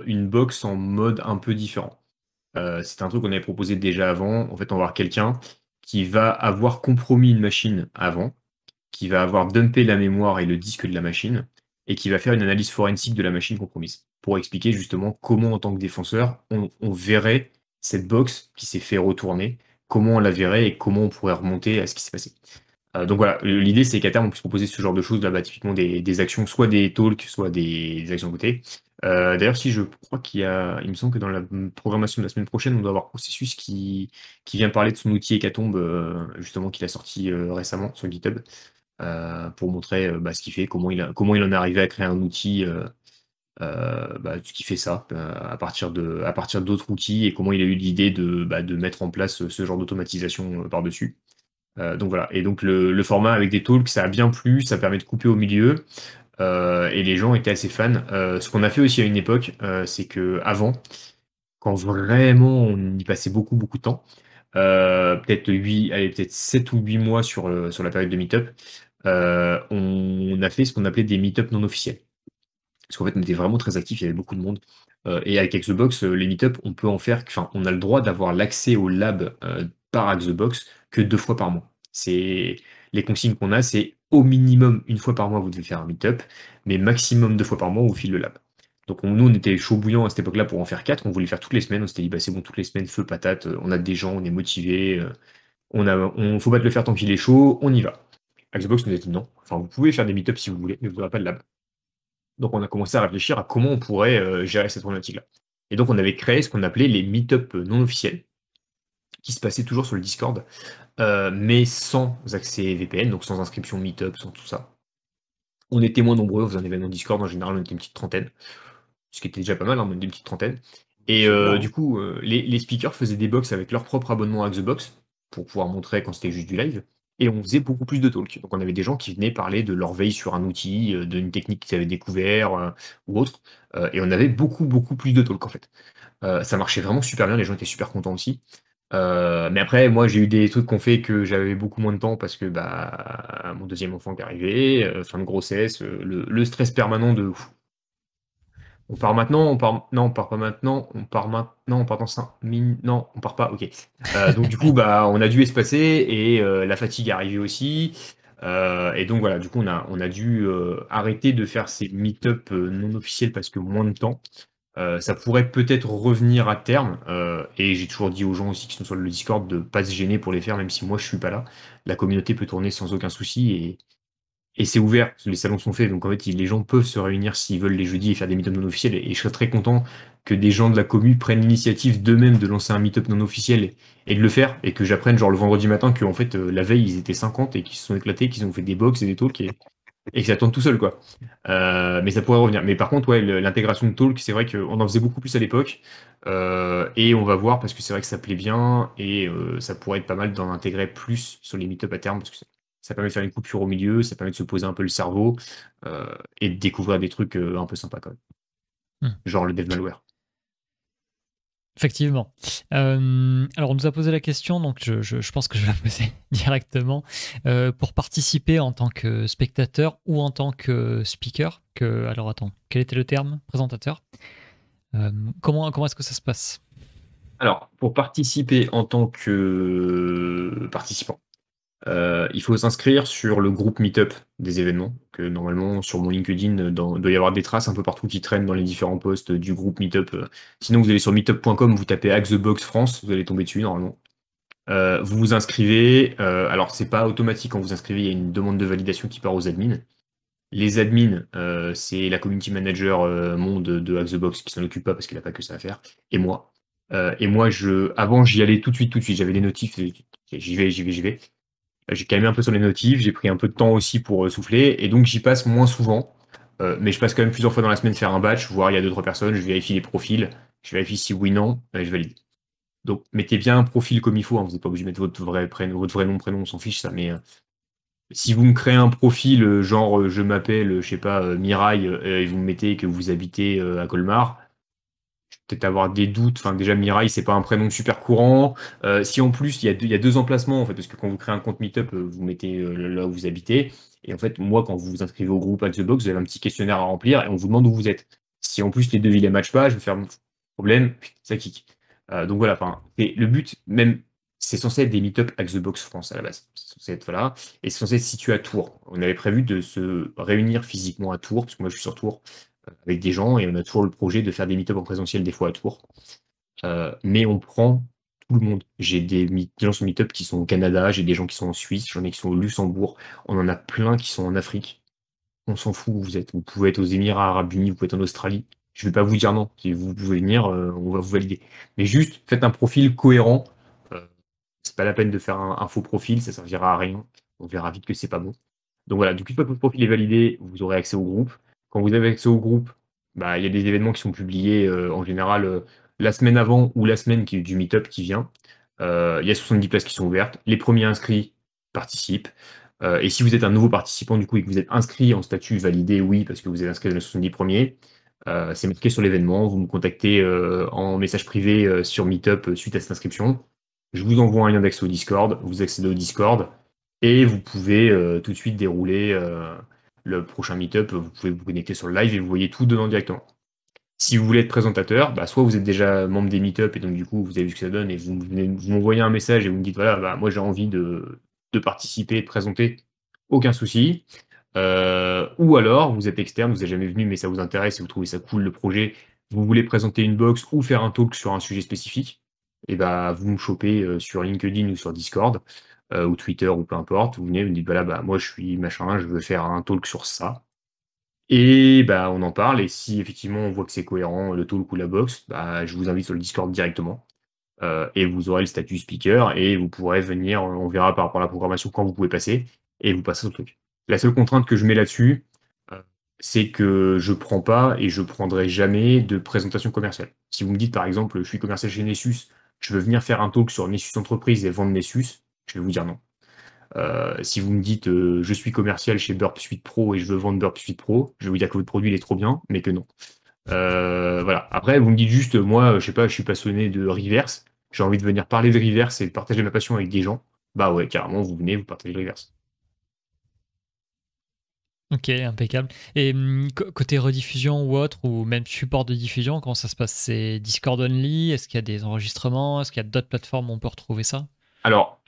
une box en mode un peu différent. C'est un truc qu'on avait proposé déjà avant. En fait, on va avoir quelqu'un qui va avoir compromis une machine avant, qui va avoir dumpé la mémoire et le disque de la machine, et qui va faire une analyse forensique de la machine compromise, pour expliquer justement comment, en tant que défenseur, on verrait cette box qui s'est fait retourner, comment on la verrait et comment on pourrait remonter à ce qui s'est passé. Donc voilà, l'idée c'est qu'à terme on puisse proposer ce genre de choses, là, bah, typiquement des actions, soit des talks, soit des actions côté. D'ailleurs, si je crois il me semble que dans la programmation de la semaine prochaine, on doit avoir Processus qui vient parler de son outil Hécatombe, justement, qu'il a sorti récemment sur GitHub, pour montrer bah, ce qu'il fait, comment il en est arrivé à créer un outil bah, qui fait ça à partir d'autres outils et comment il a eu l'idée de mettre en place ce genre d'automatisation par-dessus. Donc voilà, et donc le format avec des talks, ça a bien plu, ça permet de couper au milieu, et les gens étaient assez fans. Ce qu'on a fait aussi à une époque, c'est que avant, quand vraiment on y passait beaucoup beaucoup de temps, peut-être 7 ou 8 mois sur la période de meet-up, on a fait ce qu'on appelait des meet-up non officiels. Parce qu'en fait, on était vraiment très actifs, il y avait beaucoup de monde. Et avec Xbox, les meet-up, on peut en faire, enfin, on a le droit d'avoir l'accès au lab par Xbox que 2 fois par mois. C'est les consignes qu'on a, c'est au minimum une fois par mois, vous devez faire un meet-up, mais maximum 2 fois par mois, on file le lab. Donc nous, on était chaud bouillant à cette époque-là pour en faire 4, on voulait faire toutes les semaines, on s'était dit, bah, c'est bon, toutes les semaines, feu patate, on a des gens, on est motivés, faut pas te le faire tant qu'il est chaud, on y va. Xbox nous a dit non, enfin vous pouvez faire des meet-up si vous voulez, mais vous n'aurez pas de lab. Donc on a commencé à réfléchir à comment on pourrait gérer cette problématique-là. Et donc on avait créé ce qu'on appelait les meet-up non officiels, qui se passaient toujours sur le Discord, mais sans accès VPN, donc sans inscription meet-up, sans tout ça. On était moins nombreux, on faisait un événement Discord, en général on était une petite trentaine, ce qui était déjà pas mal, hein, on était une petite trentaine. Et C'est bien, du hein. coup, les speakers faisaient des box avec leur propre abonnement à Xbox pour pouvoir montrer quand c'était juste du live. Et on faisait beaucoup plus de talk. Donc on avait des gens qui venaient parler de leur veille sur un outil, d'une technique qu'ils avaient découvert ou autre. Et on avait beaucoup, beaucoup plus de talk en fait. Ça marchait vraiment super bien, les gens étaient super contents aussi. Mais après, moi j'ai eu des trucs qu'on fait que j'avais beaucoup moins de temps parce que bah mon deuxième enfant qui arrivait, fin de grossesse, le stress permanent de on part maintenant, non, on part pas maintenant, on part maintenant, on part dans 5 minutes, non, on part pas, ok. Donc du coup, bah, on a dû espacer et la fatigue est arrivée aussi. Et donc voilà, du coup, on a dû arrêter de faire ces meet-up non officiels parce que moins de temps. Ça pourrait peut-être revenir à terme, et j'ai toujours dit aux gens aussi qui sont sur le Discord de pas se gêner pour les faire, même si moi je suis pas là. La communauté peut tourner sans aucun souci et c'est ouvert, les salons sont faits, donc en fait, les gens peuvent se réunir s'ils veulent les jeudis et faire des meet-up non officiels. Et je serais très content que des gens de la commu prennent l'initiative d'eux-mêmes de lancer un meet-up non officiel et de le faire. Et que j'apprenne, genre le vendredi matin, qu'en fait, la veille, ils étaient 50 et qu'ils se sont éclatés, qu'ils ont fait des box et des talks. et que ça tourne tout seul, quoi. Mais ça pourrait revenir. Mais par contre, ouais, l'intégration de Talk, c'est vrai qu'on en faisait beaucoup plus à l'époque. Et on va voir parce que c'est vrai que ça plaît bien et ça pourrait être pas mal d'en intégrer plus sur les meet-up à terme parce que ça permet de faire une coupure au milieu, ça permet de se poser un peu le cerveau et de découvrir des trucs un peu sympas quand même. Genre le dev malware. Effectivement. Alors, on nous a posé la question, donc je pense que je vais la poser directement. Pour participer en tant que spectateur ou en tant que speaker, alors attends, quel était le terme? Présentateur. Comment est-ce que ça se passe? Alors, pour participer en tant que participant, il faut s'inscrire sur le groupe Meetup des événements, que normalement sur mon LinkedIn, il doit y avoir des traces un peu partout qui traînent dans les différents posts du groupe Meetup. Sinon, vous allez sur meetup.com, vous tapez Hack the Box France, vous allez tomber dessus normalement. Vous vous inscrivez, alors c'est pas automatique quand vous inscrivez, il y a une demande de validation qui part aux admins. Les admins, c'est la community manager monde de Hack the Box qui s'en occupe pas parce qu'il a pas que ça à faire, et moi. Et moi, avant, j'y allais tout de suite. J'avais des notifs, j'y vais. J'ai calmé un peu sur les notifs, j'ai pris un peu de temps aussi pour souffler, et donc j'y passe moins souvent. Mais je passe quand même plusieurs fois dans la semaine faire un batch, voir il y a 2-3 personnes, je vérifie les profils, je vérifie si oui, non, je valide. Donc mettez bien un profil comme il faut, hein, vous n'êtes pas obligé de mettre votre vrai prénom, votre vrai nom, prénom, on s'en fiche ça, mais si vous me créez un profil genre je m'appelle, je sais pas, Mirail, et vous me mettez que vous habitez à Colmar, peut-être avoir des doutes. Enfin, déjà, Mirai, c'est pas un prénom super courant. Si en plus, il y a deux emplacements, en fait, parce que quand vous créez un compte Meetup, vous mettez là où vous habitez. Et en fait, moi, quand vous vous inscrivez au groupe Hack the Box, vous avez un petit questionnaire à remplir et on vous demande où vous êtes. Si en plus les deux villes ne matchent pas, je vais faire problème, ça kick. Donc voilà, enfin, et le but, même, c'est censé être des Meetup Hack the Box France à la base. C'est censé être, voilà, et c'est censé être situé à Tours. On avait prévu de se réunir physiquement à Tours, parce que moi je suis sur Tours, avec des gens et on a toujours le projet de faire des meet-up en présentiel des fois à Tours. Mais on prend tout le monde. J'ai des gens sur meet-up qui sont au Canada, j'ai des gens qui sont en Suisse, j'en ai qui sont au Luxembourg, on en a plein qui sont en Afrique. On s'en fout où vous êtes. Vous pouvez être aux Émirats Arabes Unis, vous pouvez être en Australie. Je ne vais pas vous dire non. Si vous pouvez venir, on va vous valider. Mais juste, faites un profil cohérent. Euh, c'est pas la peine de faire un faux profil, ça servira à rien. On verra vite que c'est pas bon. Donc voilà, une fois que votre profil est validé, vous aurez accès au groupe. Quand vous avez accès au groupe, bah, il y a des événements qui sont publiés en général la semaine avant ou la semaine du meet-up qui vient. Il y a 70 places qui sont ouvertes. Les premiers inscrits participent. Et si vous êtes un nouveau participant du coup et que vous êtes inscrit en statut validé, oui, parce que vous êtes inscrit dans les 70 premiers, c'est marqué sur l'événement. Vous me contactez en message privé sur Meetup suite à cette inscription. Je vous envoie un lien d'accès au Discord. Vous accédez au Discord. Et vous pouvez tout de suite dérouler le prochain meet-up. Vous pouvez vous connecter sur le live et vous voyez tout dedans directement. Si vous voulez être présentateur, bah, soit vous êtes déjà membre des meet-up et donc du coup vous avez vu ce que ça donne et vous m'envoyez un message et vous me dites voilà, bah, moi j'ai envie de participer et de présenter, aucun souci. Ou alors vous êtes externe, vous n'êtes jamais venu mais ça vous intéresse et vous trouvez ça cool le projet, vous voulez présenter une box ou faire un talk sur un sujet spécifique, et bah vous me chopez sur LinkedIn ou sur Discord ou Twitter ou peu importe, vous venez, vous me dites voilà, bah moi je suis machin, je veux faire un talk sur ça. Et bah on en parle, et si effectivement on voit que c'est cohérent, le talk ou la box, bah je vous invite sur le Discord directement. Et vous aurez le statut speaker et vous pourrez venir, on verra par rapport à la programmation quand vous pouvez passer, et vous passez au truc. La seule contrainte que je mets là-dessus, c'est que je prends pas et je prendrai jamais de présentation commerciale. Si vous me dites par exemple, je suis commercial chez Nessus, je veux venir faire un talk sur Nessus Entreprise et vendre Nessus, je vais vous dire non. Si vous me dites je suis commercial chez Burp Suite Pro et je veux vendre Burp Suite Pro, je vais vous dire que votre produit il est trop bien, mais que non. Voilà. Après, vous me dites juste, moi, je sais pas, je suis passionné de reverse, j'ai envie de venir parler de reverse et de partager ma passion avec des gens. Bah ouais, carrément, vous venez, vous partagez le reverse. Ok, impeccable. Et côté rediffusion ou autre, ou même support de diffusion, comment ça se passe? C'est Discord only? Est-ce qu'il y a des enregistrements? Est-ce qu'il y a d'autres plateformes où on peut retrouver ça? Alors,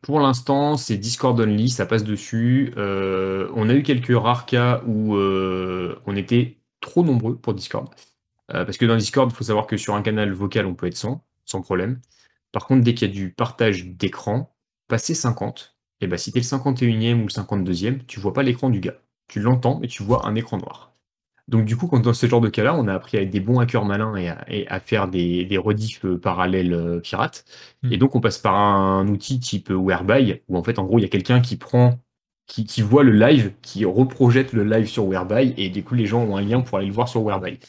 pour l'instant, c'est Discord only, ça passe dessus. On a eu quelques rares cas où on était trop nombreux pour Discord. Parce que dans Discord, il faut savoir que sur un canal vocal, on peut être 100, sans problème. Par contre, dès qu'il y a du partage d'écran, passer 50, et bah, si t'es le 51e ou le 52e, tu vois pas l'écran du gars. Tu l'entends, mais tu vois un écran noir. Donc du coup, quand dans ce genre de cas-là, on a appris avec des bons hackers malins et à faire des rediffs parallèles pirates. Et donc on passe par un outil type Whereby, où en fait, en gros, il y a quelqu'un qui prend qui voient le live, qui reprojettent le live sur Whereby, et du coup, les gens ont un lien pour aller le voir sur Whereby.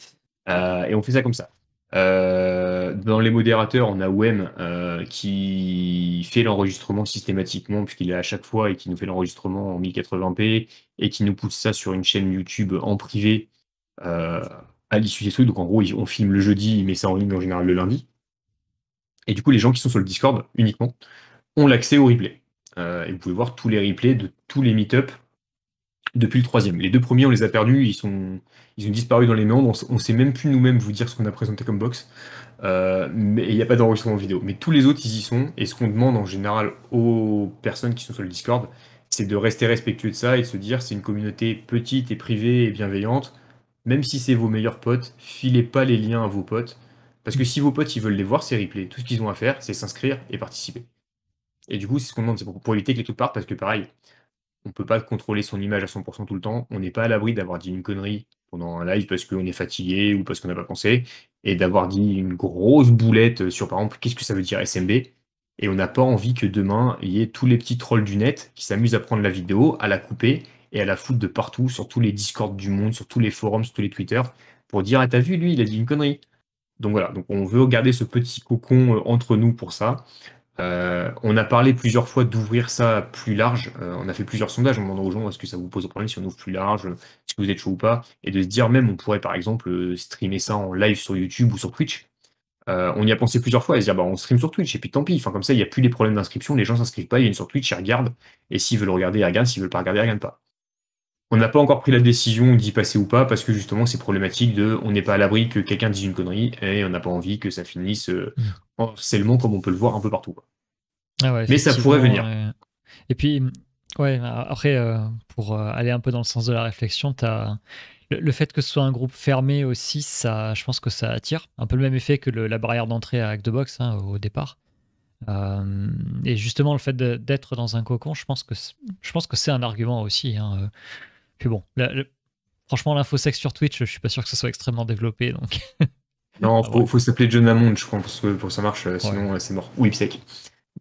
Et on fait ça comme ça. Dans les modérateurs, on a Wem qui fait l'enregistrement systématiquement, puisqu'il est à chaque fois et qui nous fait l'enregistrement en 1080p et qui nous pousse ça sur une chaîne YouTube en privé à l'issue des trucs. Donc en gros, on filme le jeudi, il met ça en ligne en général le lundi. Et du coup, les gens qui sont sur le Discord uniquement ont l'accès au replay. Et vous pouvez voir tous les replays de tous les meet-up depuis le troisième. Les deux premiers, on les a perdus, ils ont disparu dans les méandres. On sait même plus nous-mêmes vous dire ce qu'on a présenté comme box. Mais il n'y a pas d'enregistrement vidéo. Mais tous les autres, ils y sont. Et ce qu'on demande en général aux personnes qui sont sur le Discord, c'est de rester respectueux de ça et de se dire c'est une communauté petite et privée et bienveillante. Même si c'est vos meilleurs potes, filez pas les liens à vos potes. Parce que si vos potes ils veulent les voir, ces replays, tout ce qu'ils ont à faire, c'est s'inscrire et participer. Et du coup, c'est ce qu'on demande, c'est pour éviter que les trucs partent, parce que pareil, on peut pas contrôler son image à 100% tout le temps. On n'est pas à l'abri d'avoir dit une connerie pendant un live parce qu'on est fatigué ou parce qu'on n'a pas pensé, et d'avoir dit une grosse boulette sur, par exemple, qu'est-ce que ça veut dire SMB. Et on n'a pas envie que demain, il y ait tous les petits trolls du net qui s'amusent à prendre la vidéo, à la couper et à la foutre de partout, sur tous les Discords du monde, sur tous les forums, sur tous les Twitter, pour dire, ah t'as vu, lui, il a dit une connerie. Donc voilà, donc on veut garder ce petit cocon entre nous pour ça. On a parlé plusieurs fois d'ouvrir ça plus large. On a fait plusieurs sondages en demandant aux gens est-ce que ça vous pose un problème si on ouvre plus large, est-ce que vous êtes chaud ou pas, et de se dire même on pourrait par exemple streamer ça en live sur YouTube ou sur Twitch. On y a pensé plusieurs fois à se dire bah on stream sur Twitch et puis tant pis, enfin comme ça il n'y a plus les problèmes d'inscription, les gens s'inscrivent pas, ils viennent sur Twitch, ils regardent, et s'ils veulent regarder, ils regardent, s'ils veulent pas regarder, ils regardent pas. On n'a pas encore pris la décision d'y passer ou pas parce que justement c'est problématique de on n'est pas à l'abri que quelqu'un dise une connerie et on n'a pas envie que ça finisse en harcèlement comme on peut le voir un peu partout, quoi. Ah ouais, Mais ça pourrait effectivement. venir. Et puis, ouais, après, pour aller un peu dans le sens de la réflexion, le fait que ce soit un groupe fermé aussi, ça, je pense que ça attire. Un peu le même effet que la barrière d'entrée à Hack the Box hein, au départ. Et justement, le fait d'être dans un cocon, je pense que c'est un argument aussi. Hein. Puis bon, franchement, l'infosex sur Twitch, je suis pas sûr que ce soit extrêmement développé. Donc, Non, ah, bref. faut s'appeler John Lamont, je crois, pour que ça marche, Ouais, sinon c'est mort. Ou Ipsec.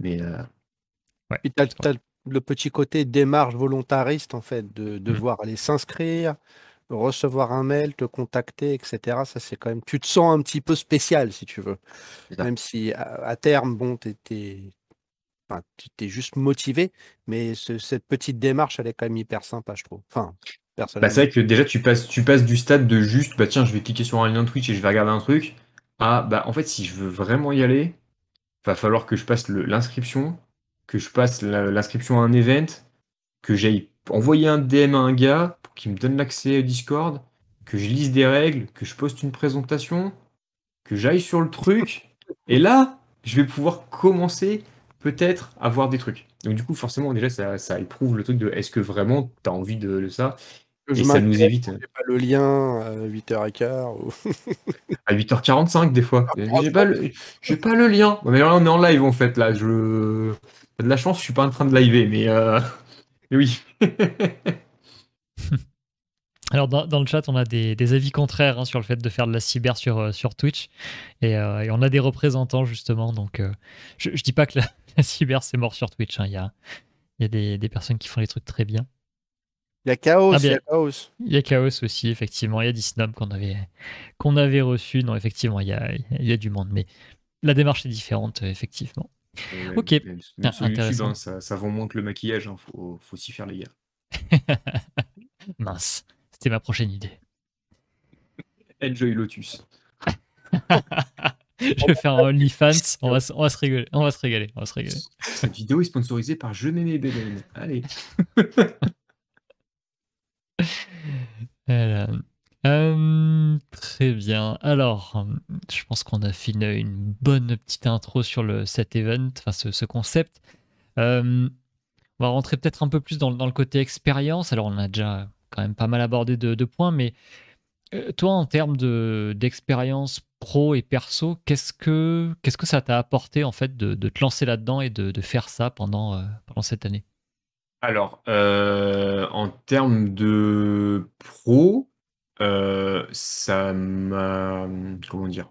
Mais ouais. Puis t'as le petit côté démarche volontariste, en fait, de devoir aller s'inscrire, recevoir un mail, te contacter, etc. Ça, c'est quand même. Tu te sens un petit peu spécial, si tu veux. c'est ça. Même si à terme, bon, enfin, tu t'es juste motivé, mais cette petite démarche, elle est quand même hyper sympa, je trouve. Enfin, Bah, personnellement. c'est vrai que déjà tu passes du stade de juste bah tiens je vais cliquer sur un lien Twitch et je vais regarder un truc à bah en fait si je veux vraiment y aller, va falloir que je passe l'inscription, que je passe l'inscription à un event, que j'aille envoyer un DM à un gars pour qu'il me donne l'accès au Discord, que je lise des règles, que je poste une présentation, que j'aille sur le truc, et là, je vais pouvoir commencer peut-être à voir des trucs. Donc du coup, forcément, déjà, ça éprouve le truc de est-ce que vraiment tu as envie de ça, Que je et ça nous m'inquiète, évite j'ai pas le lien à 8h15 ou à 8h45 des fois. J'ai pas le lien. Mais là, on est en live en fait, là. T'as de la chance, je suis pas en train de liver, mais oui. Alors, dans le chat, on a des avis contraires hein, sur le fait de faire de la cyber sur Twitch. Et on a des représentants, justement. Donc, je dis pas que la cyber, c'est mort sur Twitch. Hein. Il y a des personnes qui font les trucs très bien. Il y a Chaos, Ah il y bien, a Chaos. il y a Chaos aussi, effectivement. Il y a Disnob qu'on avait reçu. Non, effectivement, il y a du monde. Mais la démarche est différente, effectivement. Ok, Même sur YouTube, intéressant. hein, ça vend moins que le maquillage, hein, faut s'y faire, les gars. Mince, c'était ma prochaine idée. Enjoy Lotus. Je vais faire un OnlyFans, on va se régaler, on va se régaler, on va se régaler. Cette vidéo est sponsorisée par Je m'aimais Bélène. Allez. Très bien. Alors, je pense qu'on a fait une bonne petite intro sur cet event, enfin ce concept. On va rentrer peut-être un peu plus dans le côté expérience. Alors, on a déjà quand même pas mal abordé de points, mais toi, en termes d'expérience pro et perso, qu'est-ce que ça t'a apporté en fait de te lancer là-dedans et de faire ça pendant cette année? Alors, en termes de pro, ça m'a. Comment dire?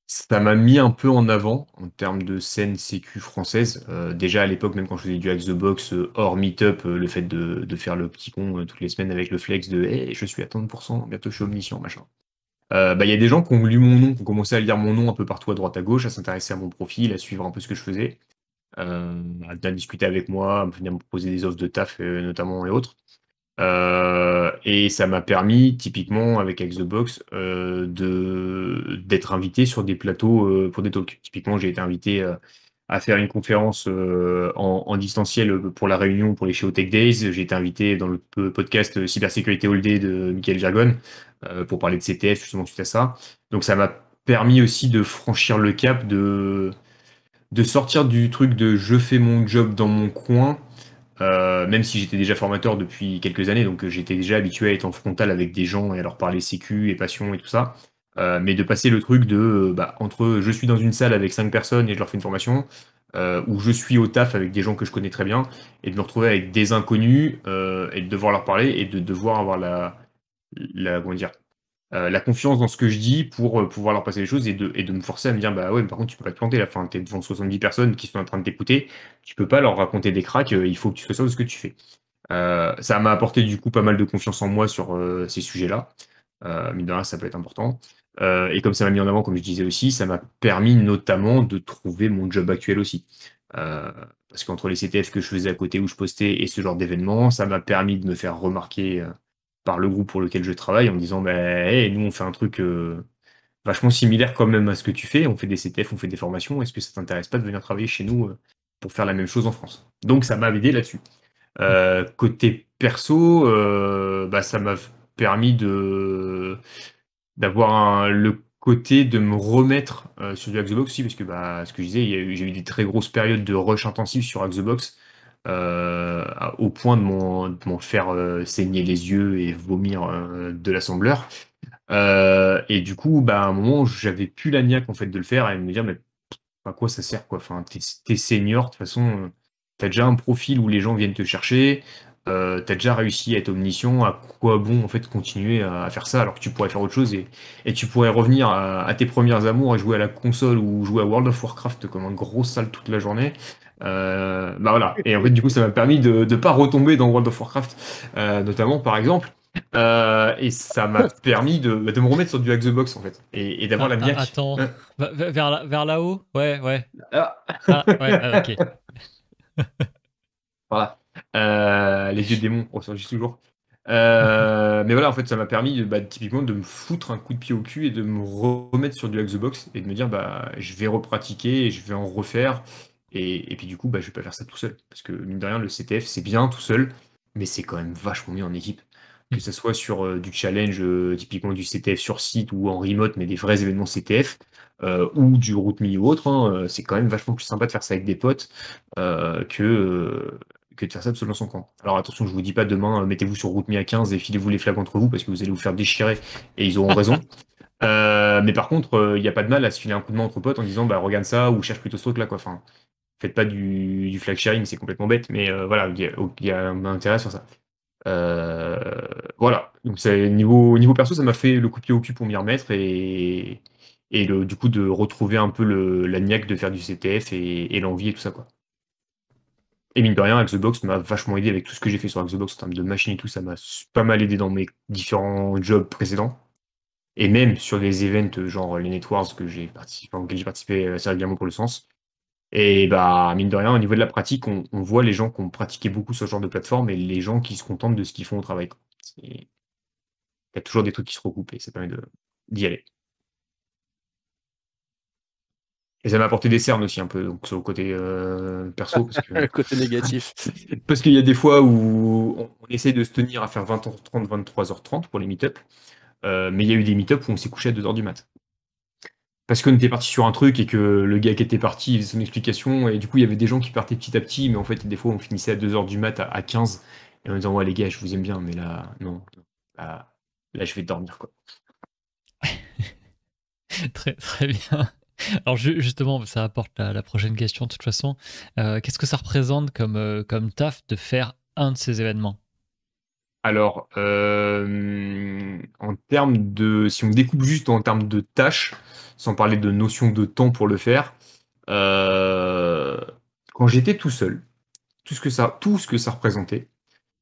Ça m'a mis un peu en avant en termes de scène sécu française. Déjà à l'époque, même quand je faisais du Hack the Box hors Meetup, le fait de faire le petit con toutes les semaines avec le flex de hey, je suis à 30%, bientôt je suis omniscient, machin. Il y a des gens qui ont lu mon nom, qui ont commencé à lire mon nom un peu partout à droite à gauche, à s'intéresser à mon profil, à suivre un peu ce que je faisais, à discuter avec moi, à venir me proposer des offres de taf notamment et autres. Et ça m'a permis, typiquement, avec Xbox, d'être invité sur des plateaux pour des talks. Typiquement, j'ai été invité à faire une conférence en distanciel pour la réunion pour les Chez Tech Days. J'ai été invité dans le podcast Cybersécurité All Day de Michael Jargon pour parler de CTF, justement, suite à ça. Donc, ça m'a permis aussi de franchir le cap de sortir du truc de je fais mon job dans mon coin, même si j'étais déjà formateur depuis quelques années, donc j'étais déjà habitué à être en frontal avec des gens et à leur parler sécu et passion et tout ça. Mais de passer le truc de entre je suis dans une salle avec 5 personnes et je leur fais une formation, ou je suis au taf avec des gens que je connais très bien, et de me retrouver avec des inconnus et de devoir leur parler et de devoir avoir comment dire, la confiance dans ce que je dis pour pouvoir leur passer les choses et de me forcer à me dire bah ouais mais par contre tu peux pas te planter là, enfin, t'es devant 70 personnes qui sont en train de t'écouter, tu peux pas leur raconter des cracks, il faut que tu sois sûr de ce que tu fais. Ça m'a apporté du coup pas mal de confiance en moi sur ces sujets-là. Mine de rien, ça peut être important. Et comme ça m'a mis en avant, comme je disais aussi, ça m'a permis notamment de trouver mon job actuel aussi. Euh, Parce qu'entre les CTF que je faisais à côté où je postais et ce genre d'événements, ça m'a permis de me faire remarquer par le groupe pour lequel je travaille en me disant bah, hey, nous on fait un truc vachement similaire quand même à ce que tu fais, on fait des CTF, on fait des formations, est-ce que ça t'intéresse pas de venir travailler chez nous pour faire la même chose en France? Donc ça m'a aidé là-dessus. Côté perso, ça m'a permis d'avoir le côté de me remettre sur du Xbox aussi, parce que ce que je disais, j'ai eu des très grosses périodes de rush intensif sur Xbox, au point de m'en faire saigner les yeux et vomir de l'assembleur. Et du coup, à un moment, j'avais plus la niaque en fait de le faire et de me dire, mais à quoi ça sert quoi? Enfin, t'es senior, de toute façon, t'as déjà un profil où les gens viennent te chercher, t'as déjà réussi à être omniscient, à quoi bon en fait continuer à faire ça alors que tu pourrais faire autre chose et tu pourrais revenir à tes premières amours et jouer à la console ou jouer à World of Warcraft comme un gros sale toute la journée. Voilà. Et en fait, du coup, ça m'a permis de ne pas retomber dans World of Warcraft, notamment par exemple. Et ça m'a permis de me remettre sur du Xbox en fait et d'avoir la niaque. Attends, vers là-haut? Ouais, ouais. Ah, Ah, ouais, ok. voilà. Les vieux démons ressurgissent toujours. Mais voilà, en fait, ça m'a permis typiquement de me foutre un coup de pied au cul et de me remettre sur du Xbox et de me dire je vais repratiquer et je vais en refaire. Et puis du coup, je vais pas faire ça tout seul. Parce que mine de rien, le CTF, c'est bien tout seul, mais c'est quand même vachement mieux en équipe. Que ce soit sur du challenge, typiquement du CTF sur site ou en remote, mais des vrais événements CTF, ou du RootMe ou autre, hein, c'est quand même vachement plus sympa de faire ça avec des potes que de faire ça tout seul dans son camp. Alors attention, je vous dis pas demain, mettez-vous sur RootMe à 15 et filez-vous les flags entre vous parce que vous allez vous faire déchirer et ils auront raison. Mais par contre, il n'y a pas de mal à se filer un coup de main entre potes en disant regarde ça ou cherche plutôt ce truc là quoi. Enfin, faites pas du flag sharing, c'est complètement bête, mais voilà, il y a un intérêt à faire ça. Voilà, donc niveau perso, ça m'a fait le coup de pied au cul pour m'y remettre et du coup de retrouver un peu la niaque de faire du CTF et l'envie et tout ça quoi. Et mine de rien, Xbox m'a vachement aidé avec tout ce que j'ai fait sur Xbox en termes de machine et tout, ça m'a pas mal aidé dans mes différents jobs précédents. Et même sur des events genre les Netwars auxquels j'ai participé assez régulièrement pour le sens. Et mine de rien, au niveau de la pratique, on voit les gens qui ont pratiqué beaucoup ce genre de plateforme et les gens qui se contentent de ce qu'ils font au travail, quoi. Il y a toujours des trucs qui se recoupent et ça permet d'y aller. Et ça m'a apporté des cernes aussi un peu, donc sur le côté perso, parce que Le côté négatif. parce qu'il y a des fois où on essaie de se tenir à faire 20h30, 23h30 pour les meet-up, mais il y a eu des meet-up où on s'est couché à 2h du mat. Parce qu'on était parti sur un truc et que le gars qui était parti il faisait son explication, et du coup il y avait des gens qui partaient petit à petit, mais en fait des fois on finissait à 2h du mat à 15, et en disant ouais les gars je vous aime bien, mais là non, là je vais dormir quoi. Très, très bien. Alors justement, ça apporte la prochaine question de toute façon. Qu'est-ce que ça représente comme taf de faire un de ces événements? Alors, en termes de, si on découpe juste en termes de tâches, sans parler de notion de temps pour le faire. Quand j'étais tout seul, tout ce que ça représentait,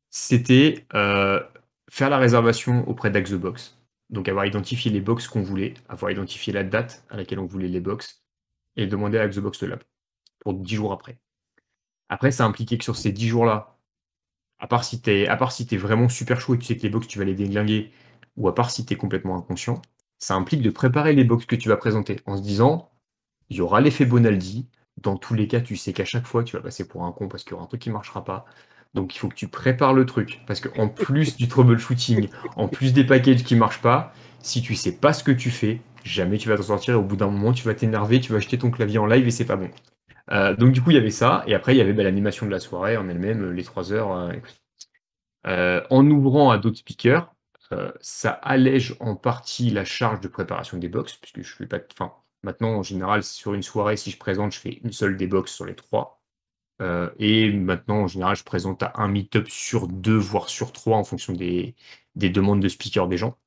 c'était faire la réservation auprès d'Axebox. Donc avoir identifié les box qu'on voulait, avoir identifié la date à laquelle on voulait les box, et demander à Axebox de lab pour 10 jours après. Après, ça impliquait que sur ces 10 jours-là, à part si t'es vraiment super chaud et que tu sais que les box tu vas les déglinguer, ou à part si t'es complètement inconscient, ça implique de préparer les box que tu vas présenter en se disant, il y aura l'effet Bonaldi. Dans tous les cas, tu sais qu'à chaque fois, tu vas passer pour un con parce qu'il y aura un truc qui marchera pas. Donc il faut que tu prépares le truc. Parce qu'en plus du troubleshooting, en plus des packages qui marchent pas, si tu sais pas ce que tu fais, jamais tu vas t'en sortir et au bout d'un moment, tu vas t'énerver, tu vas acheter ton clavier en live et c'est pas bon. Donc du coup, il y avait ça. Et après, il y avait l'animation de la soirée en elle-même, les 3 heures. En ouvrant à d'autres speakers, ça allège en partie la charge de préparation des box, puisque je fais pas. Enfin, maintenant, en général, sur une soirée, si je présente, je fais une seule des box sur les 3. Et maintenant, en général, je présente à un meet-up sur 2, voire sur 3, en fonction des demandes de speakers des gens.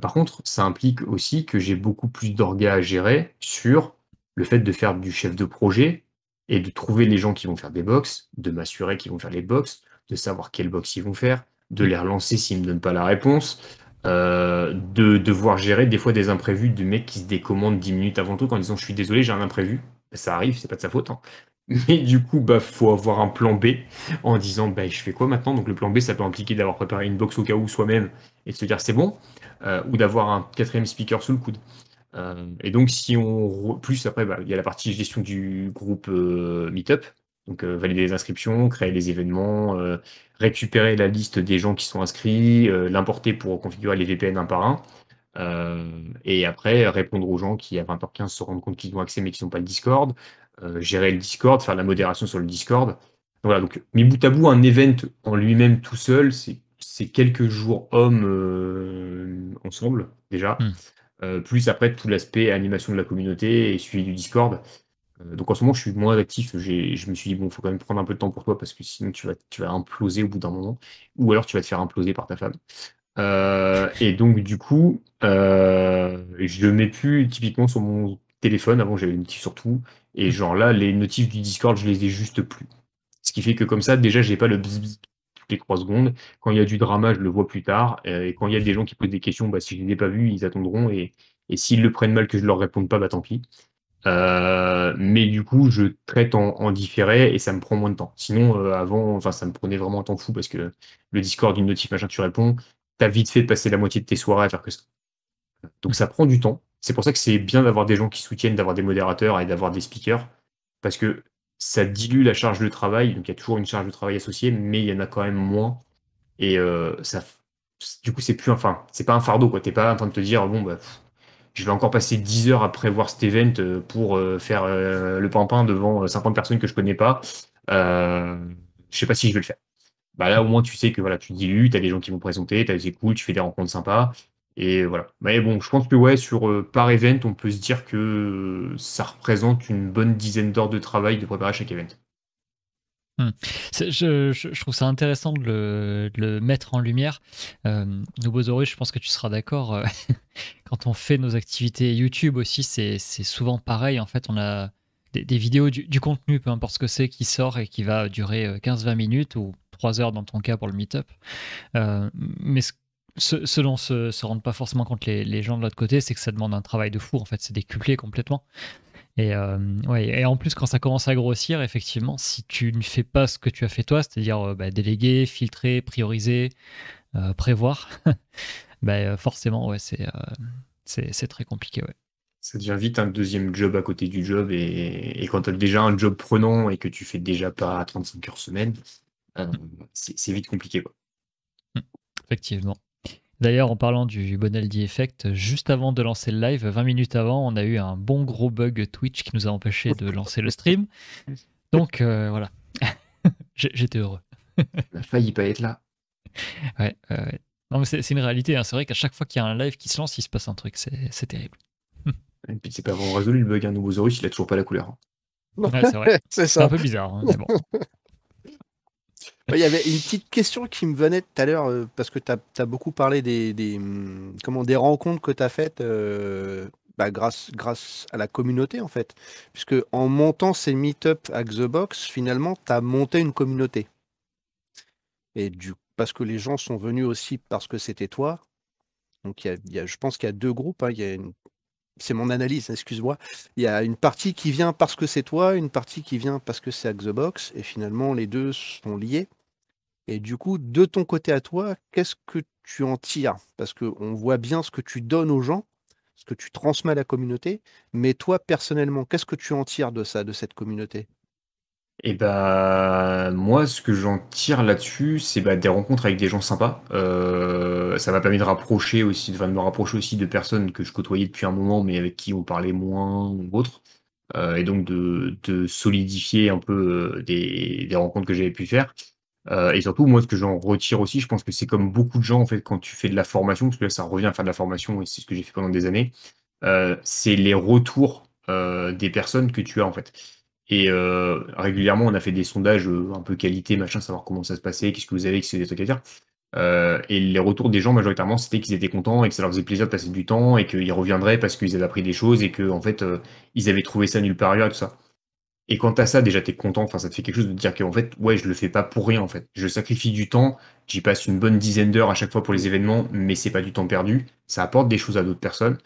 Par contre, ça implique aussi que j'ai beaucoup plus d'orgas à gérer sur le fait de faire du chef de projet et de trouver les gens qui vont faire des box, de m'assurer qu'ils vont faire les box, de savoir quelle box ils vont faire, de les relancer s'ils ne me donnent pas la réponse, de devoir gérer des fois des imprévus de mecs qui se décommandent 10 minutes avant le truc en disant je suis désolé, j'ai un imprévu. Ça arrive, c'est pas de sa faute, hein. Mais du coup, faut avoir un plan B en disant je fais quoi maintenant? Donc le plan B, ça peut impliquer d'avoir préparé une box au cas où soi-même et de se dire c'est bon, ou d'avoir un quatrième speaker sous le coude. Et donc, si on. Plus après, il y a la partie gestion du groupe Meetup. Donc, valider les inscriptions, créer les événements, récupérer la liste des gens qui sont inscrits, l'importer pour configurer les VPN un par un. Et après, répondre aux gens qui, à 20h15, se rendent compte qu'ils ont accès mais qui ne sont pas le Discord. Gérer le Discord, faire de la modération sur le Discord. Donc, voilà, donc, mis bout à bout, un event en lui-même tout seul, c'est quelques jours hommes ensemble, déjà. Plus après tout l'aspect animation de la communauté et suivi du Discord. Donc en ce moment, je suis moins actif. Je me suis dit, bon, il faut quand même prendre un peu de temps pour toi parce que sinon tu vas imploser au bout d'un moment. Ou alors tu vas te faire imploser par ta femme. Et donc du coup, je le mets plus typiquement sur mon téléphone. Avant, j'avais les notifs sur tout. Et genre là, les notifs du Discord, je les ai juste plus. Ce qui fait que comme ça, déjà, j'ai pas le bzz bzz toutes les 3 secondes. Quand il y a du drama, je le vois plus tard. Et quand il y a des gens qui posent des questions, si je ne les ai pas vus, ils attendront. Et s'ils le prennent mal que je leur réponde pas, tant pis. Mais du coup, je traite en différé et ça me prend moins de temps. Sinon, avant, enfin, ça me prenait vraiment un temps fou parce que le Discord, une notif, machin, tu réponds. T'as vite fait de passer la moitié de tes soirées à faire que ça. Donc ça prend du temps. C'est pour ça que c'est bien d'avoir des gens qui soutiennent, d'avoir des modérateurs et d'avoir des speakers, parce que ça dilue la charge de travail. Donc il y a toujours une charge de travail associée, mais il y en a quand même moins. Et du coup, c'est pas un fardeau, quoi. T'es pas en train de te dire, bon, je vais encore passer 10 heures à prévoir cet event pour faire le pimpin devant 50 personnes que je connais pas. Je sais pas si je vais le faire. Là, au moins, tu sais que voilà, tu dilues, tu as des gens qui vont présenter, c'est cool, tu fais des rencontres sympas. Et voilà. Mais bon, je pense que ouais, par event, on peut se dire que ça représente une bonne dizaine d'heures de travail de préparer chaque event. Je trouve ça intéressant de le mettre en lumière. Nobosaurus, je pense que tu seras d'accord. Quand on fait nos activités YouTube aussi, c'est souvent pareil. En fait, on a des vidéos, du contenu, peu importe ce que c'est, qui sort et qui va durer 15-20 minutes ou 3 heures dans ton cas pour le meet-up. Mais ce dont se rendent pas forcément compte les gens de l'autre côté, c'est que ça demande un travail de fou. En fait, c'est décuplé complètement. Et, ouais, et en plus, quand ça commence à grossir, effectivement, si tu ne fais pas ce que tu as fait toi, c'est-à-dire déléguer, filtrer, prioriser, prévoir, forcément, ouais, c'est très compliqué. Ouais. Ça devient vite un deuxième job à côté du job. Et quand tu as déjà un job prenant et que tu fais déjà pas 35 heures semaine, c'est vite compliqué, quoi. Effectivement. D'ailleurs, en parlant du Bonaldi Effect, juste avant de lancer le live, 20 minutes avant, on a eu un bon gros bug Twitch qui nous a empêché de lancer le stream. Donc voilà, j'étais heureux. On a failli pas être là. Ouais. Non, mais c'est une réalité. Hein. C'est vrai qu'à chaque fois qu'il y a un live qui se lance, il se passe un truc. C'est terrible. Et puis c'est pas vraiment résolu le bug. Nobosaurus, il a toujours pas la couleur. Ouais, c'est vrai. C'est C'est un ça. peu bizarre, hein, mais bon. Il y avait une petite question qui me venait tout à l'heure, parce que tu as beaucoup parlé des rencontres que tu as faites grâce à la communauté, en fait. Puisque en montant ces meet-up à Xbox, finalement, tu as monté une communauté. Et parce que les gens sont venus aussi parce que c'était toi. Donc, je pense qu'il y a deux groupes, hein. C'est mon analyse, excuse-moi. Il y a une partie qui vient parce que c'est toi, une partie qui vient parce que c'est Xbox. Et finalement, les deux sont liés. Et du coup, de ton côté à toi, qu'est-ce que tu en tires? Parce qu'on voit bien ce que tu donnes aux gens, ce que tu transmets à la communauté, mais toi, personnellement, qu'est-ce que tu en tires de ça, de cette communauté? Et bah, moi, ce que j'en tire là-dessus, c'est des rencontres avec des gens sympas. Ça m'a permis de rapprocher aussi, de me rapprocher aussi de personnes que je côtoyais depuis un moment, mais avec qui on parlait moins ou autre. Et donc de solidifier un peu des rencontres que j'avais pu faire. Et surtout, moi, ce que j'en retire aussi, je pense que c'est comme beaucoup de gens, en fait, quand tu fais de la formation, parce que là, ça revient à faire de la formation, et c'est ce que j'ai fait pendant des années, c'est les retours des personnes que tu as, en fait. Et régulièrement, on a fait des sondages un peu qualité, machin, savoir comment ça se passait, qu'est-ce que vous avez, qu'est-ce que des trucs à dire. Et les retours des gens, majoritairement, c'était qu'ils étaient contents et que ça leur faisait plaisir de passer du temps et qu'ils reviendraient parce qu'ils avaient appris des choses et que, en fait, ils avaient trouvé ça nulle part ailleurs et tout ça. Et quand t'as ça, déjà, t'es content. Enfin, ça te fait quelque chose de te dire que, en fait, ouais, je le fais pas pour rien, en fait. Je sacrifie du temps, j'y passe une bonne dizaine d'heures à chaque fois pour les événements, mais c'est pas du temps perdu. Ça apporte des choses à d'autres personnes.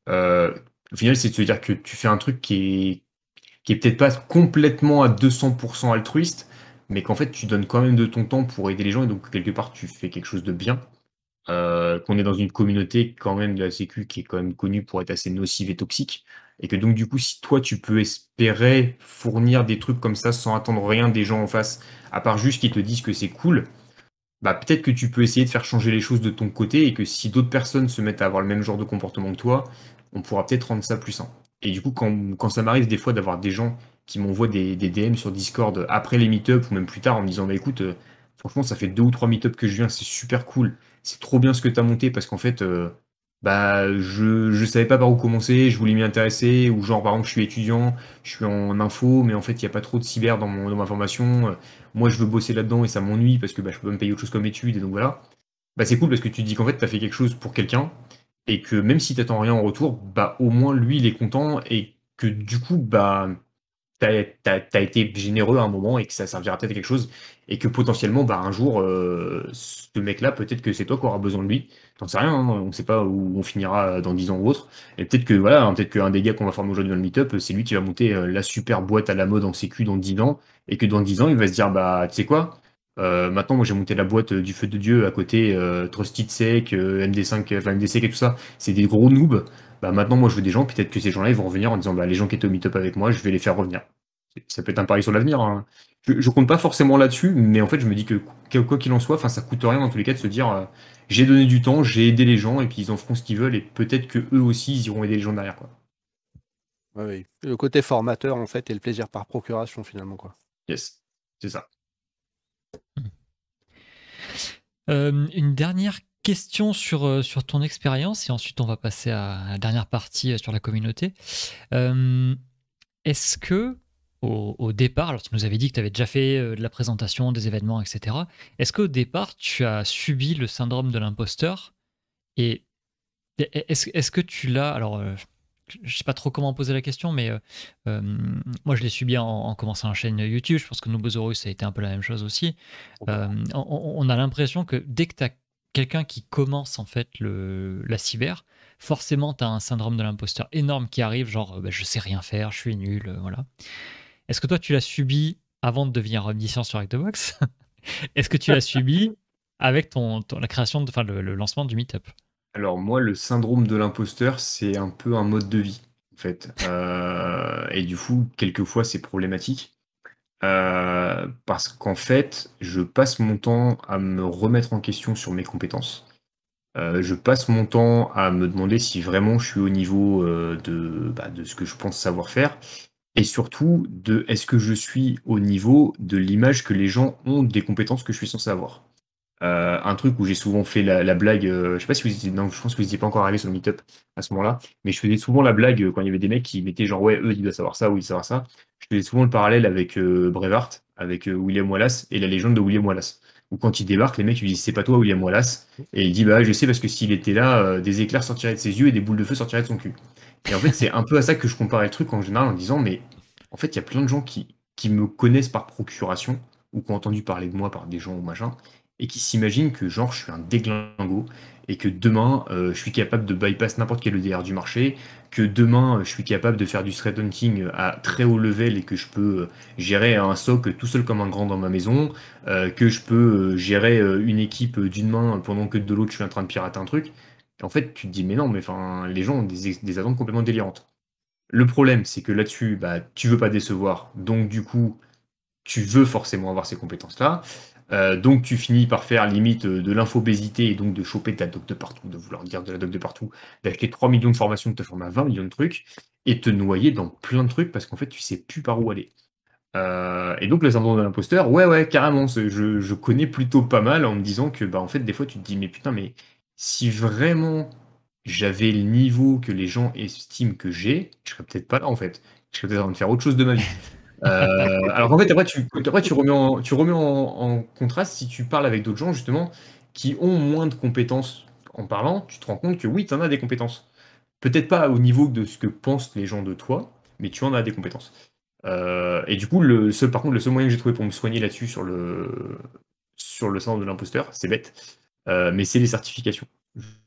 Euh, Au final, c'est de se dire que tu fais un truc qui est peut-être pas complètement à 200% altruiste, mais qu'en fait, tu donnes quand même de ton temps pour aider les gens et donc, quelque part, tu fais quelque chose de bien. Qu'on est dans une communauté quand même de la sécu qui est quand même connue pour être assez nocive et toxique. Et que donc du coup, si toi tu peux espérer fournir des trucs comme ça sans attendre rien des gens en face, à part juste qu'ils te disent que c'est cool, bah peut-être que tu peux essayer de faire changer les choses de ton côté et que si d'autres personnes se mettent à avoir le même genre de comportement que toi, on pourra peut-être rendre ça plus sain. Et du coup, quand ça m'arrive des fois d'avoir des gens qui m'envoient des DM sur Discord après les meet-up ou même plus tard en me disant bah écoute, franchement, ça fait 2 ou 3 meet-up que je viens, c'est super cool, c'est trop bien ce que tu as monté parce qu'en fait, je savais pas par où commencer, je voulais m'y intéresser, ou genre par exemple, je suis étudiant, je suis en info, mais en fait, il n'y a pas trop de cyber dans ma formation. Moi, je veux bosser là-dedans et ça m'ennuie parce que je peux pas me payer autre chose comme études et donc voilà. Bah, c'est cool parce que tu te dis qu'en fait, tu as fait quelque chose pour quelqu'un et que même si t'attends rien en retour, bah, au moins lui, il est content et que du coup, t'as été généreux à un moment et que ça servira peut-être à quelque chose et que potentiellement, un jour, ce mec-là, peut-être que c'est toi qui auras besoin de lui. T'en sais rien, hein, on sait pas où on finira dans 10 ans ou autre. Et peut-être que voilà, hein, peut-être qu'un des gars qu'on va former aujourd'hui dans le meet-up, c'est lui qui va monter la super boîte à la mode en sécu dans 10 ans et que dans 10 ans, il va se dire, bah, tu sais quoi? Maintenant, moi j'ai monté la boîte du feu de Dieu à côté, Trusted Sec, MD5, enfin MDSec et tout ça, c'est des gros noobs. Bah maintenant, moi je veux des gens, peut-être que ces gens-là ils vont revenir en disant bah les gens qui étaient au meet-up avec moi, je vais les faire revenir. Ça peut être un pari sur l'avenir, hein. Je compte pas forcément là-dessus, mais en fait je me dis que quoi qu'il en soit, enfin ça coûte rien dans tous les cas de se dire j'ai donné du temps, j'ai aidé les gens et puis ils en feront ce qu'ils veulent et peut-être que eux aussi ils iront aider les gens derrière quoi. Oui, oui. Le côté formateur, en fait, et le plaisir par procuration, finalement, quoi. Yes, c'est ça. Une dernière question sur ton expérience et ensuite on va passer à la dernière partie sur la communauté. Est-ce que au départ, alors tu nous avais dit que tu avais déjà fait de la présentation, des événements, etc. Est-ce qu'au départ tu as subi le syndrome de l'imposteur et est-ce que tu l'as alors je sais pas trop comment poser la question, mais moi je l'ai subi en commençant la chaîne YouTube. Je pense que Nobosaurus ça a été un peu la même chose aussi. On a l'impression que dès que tu as quelqu'un qui commence en fait la cyber, forcément tu as un syndrome de l'imposteur énorme qui arrive, genre je sais rien faire, je suis nul, voilà. Est-ce que toi tu l'as subi avant de devenir omniscient sur Actbox? Est-ce que tu l'as subi avec la création, enfin le lancement du Meetup? Alors moi, le syndrome de l'imposteur, c'est un peu un mode de vie, en fait. Et du coup, quelquefois, c'est problématique. Parce qu'en fait, je passe mon temps à me remettre en question sur mes compétences. Je passe mon temps à me demander si vraiment je suis au niveau de ce que je pense savoir faire. Et surtout, de est-ce que je suis au niveau de l'image que les gens ont des compétences que je suis censé avoir. Un truc où j'ai souvent fait la blague, je sais pas si vous étiez, non, je pense que vous n'étiez pas encore arrivé sur le meet-up à ce moment-là, mais je faisais souvent la blague quand il y avait des mecs qui mettaient genre ouais, eux ils doivent savoir ça ou ils doivent savoir ça. Je faisais souvent le parallèle avec Braveheart, avec William Wallace et la légende de William Wallace. où quand il débarque, les mecs lui disent c'est pas toi William Wallace, et il dit bah je sais parce que s'il était là, des éclairs sortiraient de ses yeux et des boules de feu sortiraient de son cul. Et en fait c'est un peu à ça que je comparais le truc en général en disant mais en fait il y a plein de gens qui me connaissent par procuration ou qui ont entendu parler de moi par des gens ou machin et qui s'imaginent que genre je suis un déglingo et que demain je suis capable de bypass n'importe quel EDR du marché, que demain je suis capable de faire du threat hunting à très haut level et que je peux gérer un SOC tout seul comme un grand dans ma maison, que je peux gérer une équipe d'une main pendant que de l'autre je suis en train de pirater un truc. Et en fait, tu te dis, mais non, mais enfin, les gens ont des attentes complètement délirantes. Le problème, c'est que là-dessus, bah, tu veux pas décevoir, donc du coup, tu veux forcément avoir ces compétences-là. Donc tu finis par faire limite de l'infobésité et donc de choper ta doc de partout, de vouloir dire de la doc de partout, d'acheter 3 millions de formations, de te former à 20 millions de trucs, et te noyer dans plein de trucs parce qu'en fait tu sais plus par où aller. Et donc le syndrome de l'imposteur, ouais, carrément, je connais plutôt pas mal en me disant que bah en fait des fois tu te dis mais putain mais si vraiment j'avais le niveau que les gens estiment que j'ai, je serais peut-être pas là en fait. Je serais peut-être en train de faire autre chose de ma vie. Alors qu'en fait, après, tu remets en contraste si tu parles avec d'autres gens, justement, qui ont moins de compétences en parlant, tu te rends compte que oui, tu en as des compétences. Peut-être pas au niveau de ce que pensent les gens de toi, mais tu en as des compétences. Et du coup, par contre, le seul moyen que j'ai trouvé pour me soigner là-dessus sur le syndrome de l'imposteur, c'est bête, mais c'est les certifications.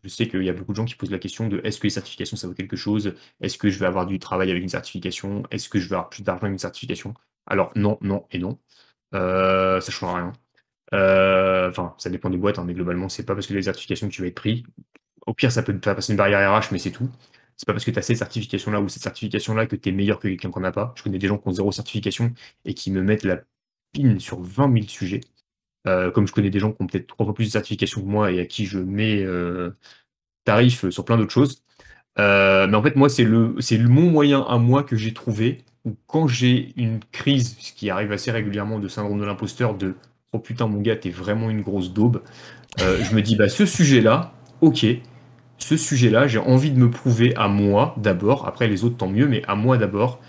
Je sais qu'il y a beaucoup de gens qui posent la question de est-ce que les certifications ça vaut quelque chose? Est-ce que je vais avoir du travail avec une certification? Est-ce que je vais avoir plus d'argent avec une certification? Alors non, non et non. Ça change rien. Enfin, ça dépend des boîtes, hein, mais globalement, c'est pas parce que les certifications que tu vas être pris. Au pire, ça peut te faire passer une barrière RH, mais c'est tout. C'est pas parce que tu as cette certification-là ou cette certification-là que tu es meilleur que quelqu'un qu'on n'a pas. Je connais des gens qui ont 0 certification et qui me mettent la pine sur 20 000 sujets. Comme je connais des gens qui ont peut-être 3 fois plus de certifications que moi et à qui je mets tarif sur plein d'autres choses. Mais en fait, moi, c'est mon moyen à moi que j'ai trouvé où quand j'ai une crise, ce qui arrive assez régulièrement de syndrome de l'imposteur, de oh putain, mon gars, t'es vraiment une grosse daube. Je me dis, bah, ce sujet-là, ok, ce sujet-là, j'ai envie de me prouver à moi d'abord, après les autres tant mieux, mais à moi d'abord,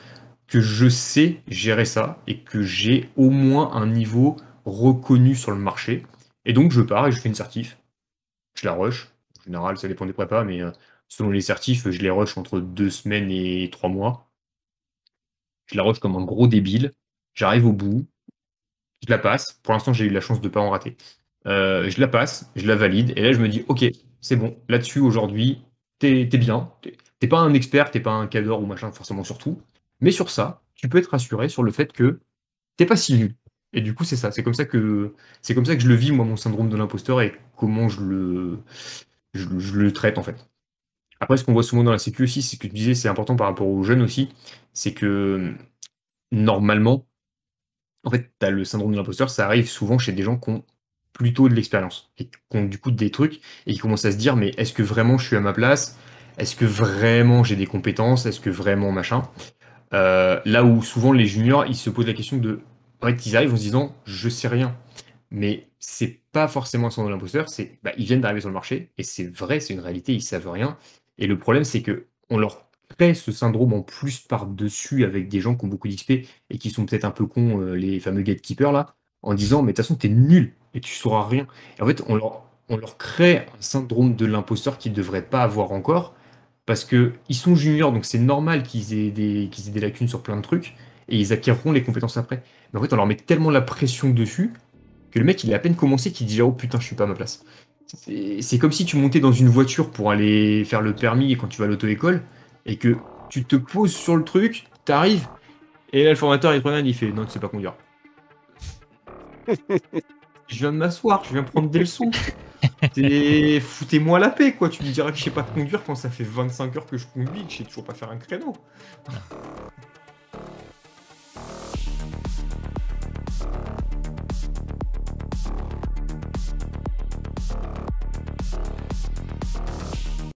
que je sais gérer ça et que j'ai au moins un niveau reconnu sur le marché. Et donc, je pars et je fais une certif. Je la rush. En général, ça dépend des prépas, mais selon les certifs, je les rush entre 2 semaines et 3 mois. Je la rush comme un gros débile. J'arrive au bout. Je la passe. Pour l'instant, j'ai eu la chance de ne pas en rater. Je la passe, je la valide. Et là, je me dis, ok, c'est bon. Là-dessus, aujourd'hui, t'es bien. T'es pas un expert, t'es pas un cadre ou machin, forcément sur tout. Mais sur ça, tu peux être rassuré sur le fait que t'es pas si nul. Et du coup, c'est ça. C'est comme ça que je le vis, moi, mon syndrome de l'imposteur et comment je le traite, en fait. Après, ce qu'on voit souvent dans la sécu aussi, c'est ce que tu disais, c'est important par rapport aux jeunes aussi, c'est que normalement, en fait, tu as le syndrome de l'imposteur, ça arrive souvent chez des gens qui ont plutôt de l'expérience et qui ont du coup des trucs et qui commencent à se dire, mais est-ce que vraiment je suis à ma place? Est-ce que vraiment j'ai des compétences? Est-ce que vraiment machin? Là où souvent les juniors, ils se posent la question de. En fait, ils arrivent en se disant, je sais rien. Mais c'est pas forcément un syndrome de l'imposteur, c'est bah, ils viennent d'arriver sur le marché, et c'est vrai, c'est une réalité, ils savent rien. Et le problème, c'est que on leur crée ce syndrome en plus par-dessus avec des gens qui ont beaucoup d'XP et qui sont peut-être un peu cons, les fameux gatekeepers là, en disant mais de toute façon t'es nul et tu sauras rien. Et en fait, on leur crée un syndrome de l'imposteur qu'ils ne devraient pas avoir encore, parce que ils sont juniors, donc c'est normal qu'ils aient des lacunes sur plein de trucs, et ils acquerront les compétences après. Mais en fait, on leur met tellement la pression dessus que le mec, il a à peine commencé, qu'il dit oh putain, je suis pas à ma place. C'est comme si tu montais dans une voiture pour aller faire le permis et quand tu vas à l'auto-école, et que tu te poses sur le truc, t'arrives, et là, le formateur, il te regarde, il fait non, tu sais pas conduire. Je viens de m'asseoir, je viens prendre des leçons. Foutez-moi la paix, quoi. Tu me diras que je sais pas conduire quand ça fait 25 heures que je conduis et que je sais toujours pas faire un créneau.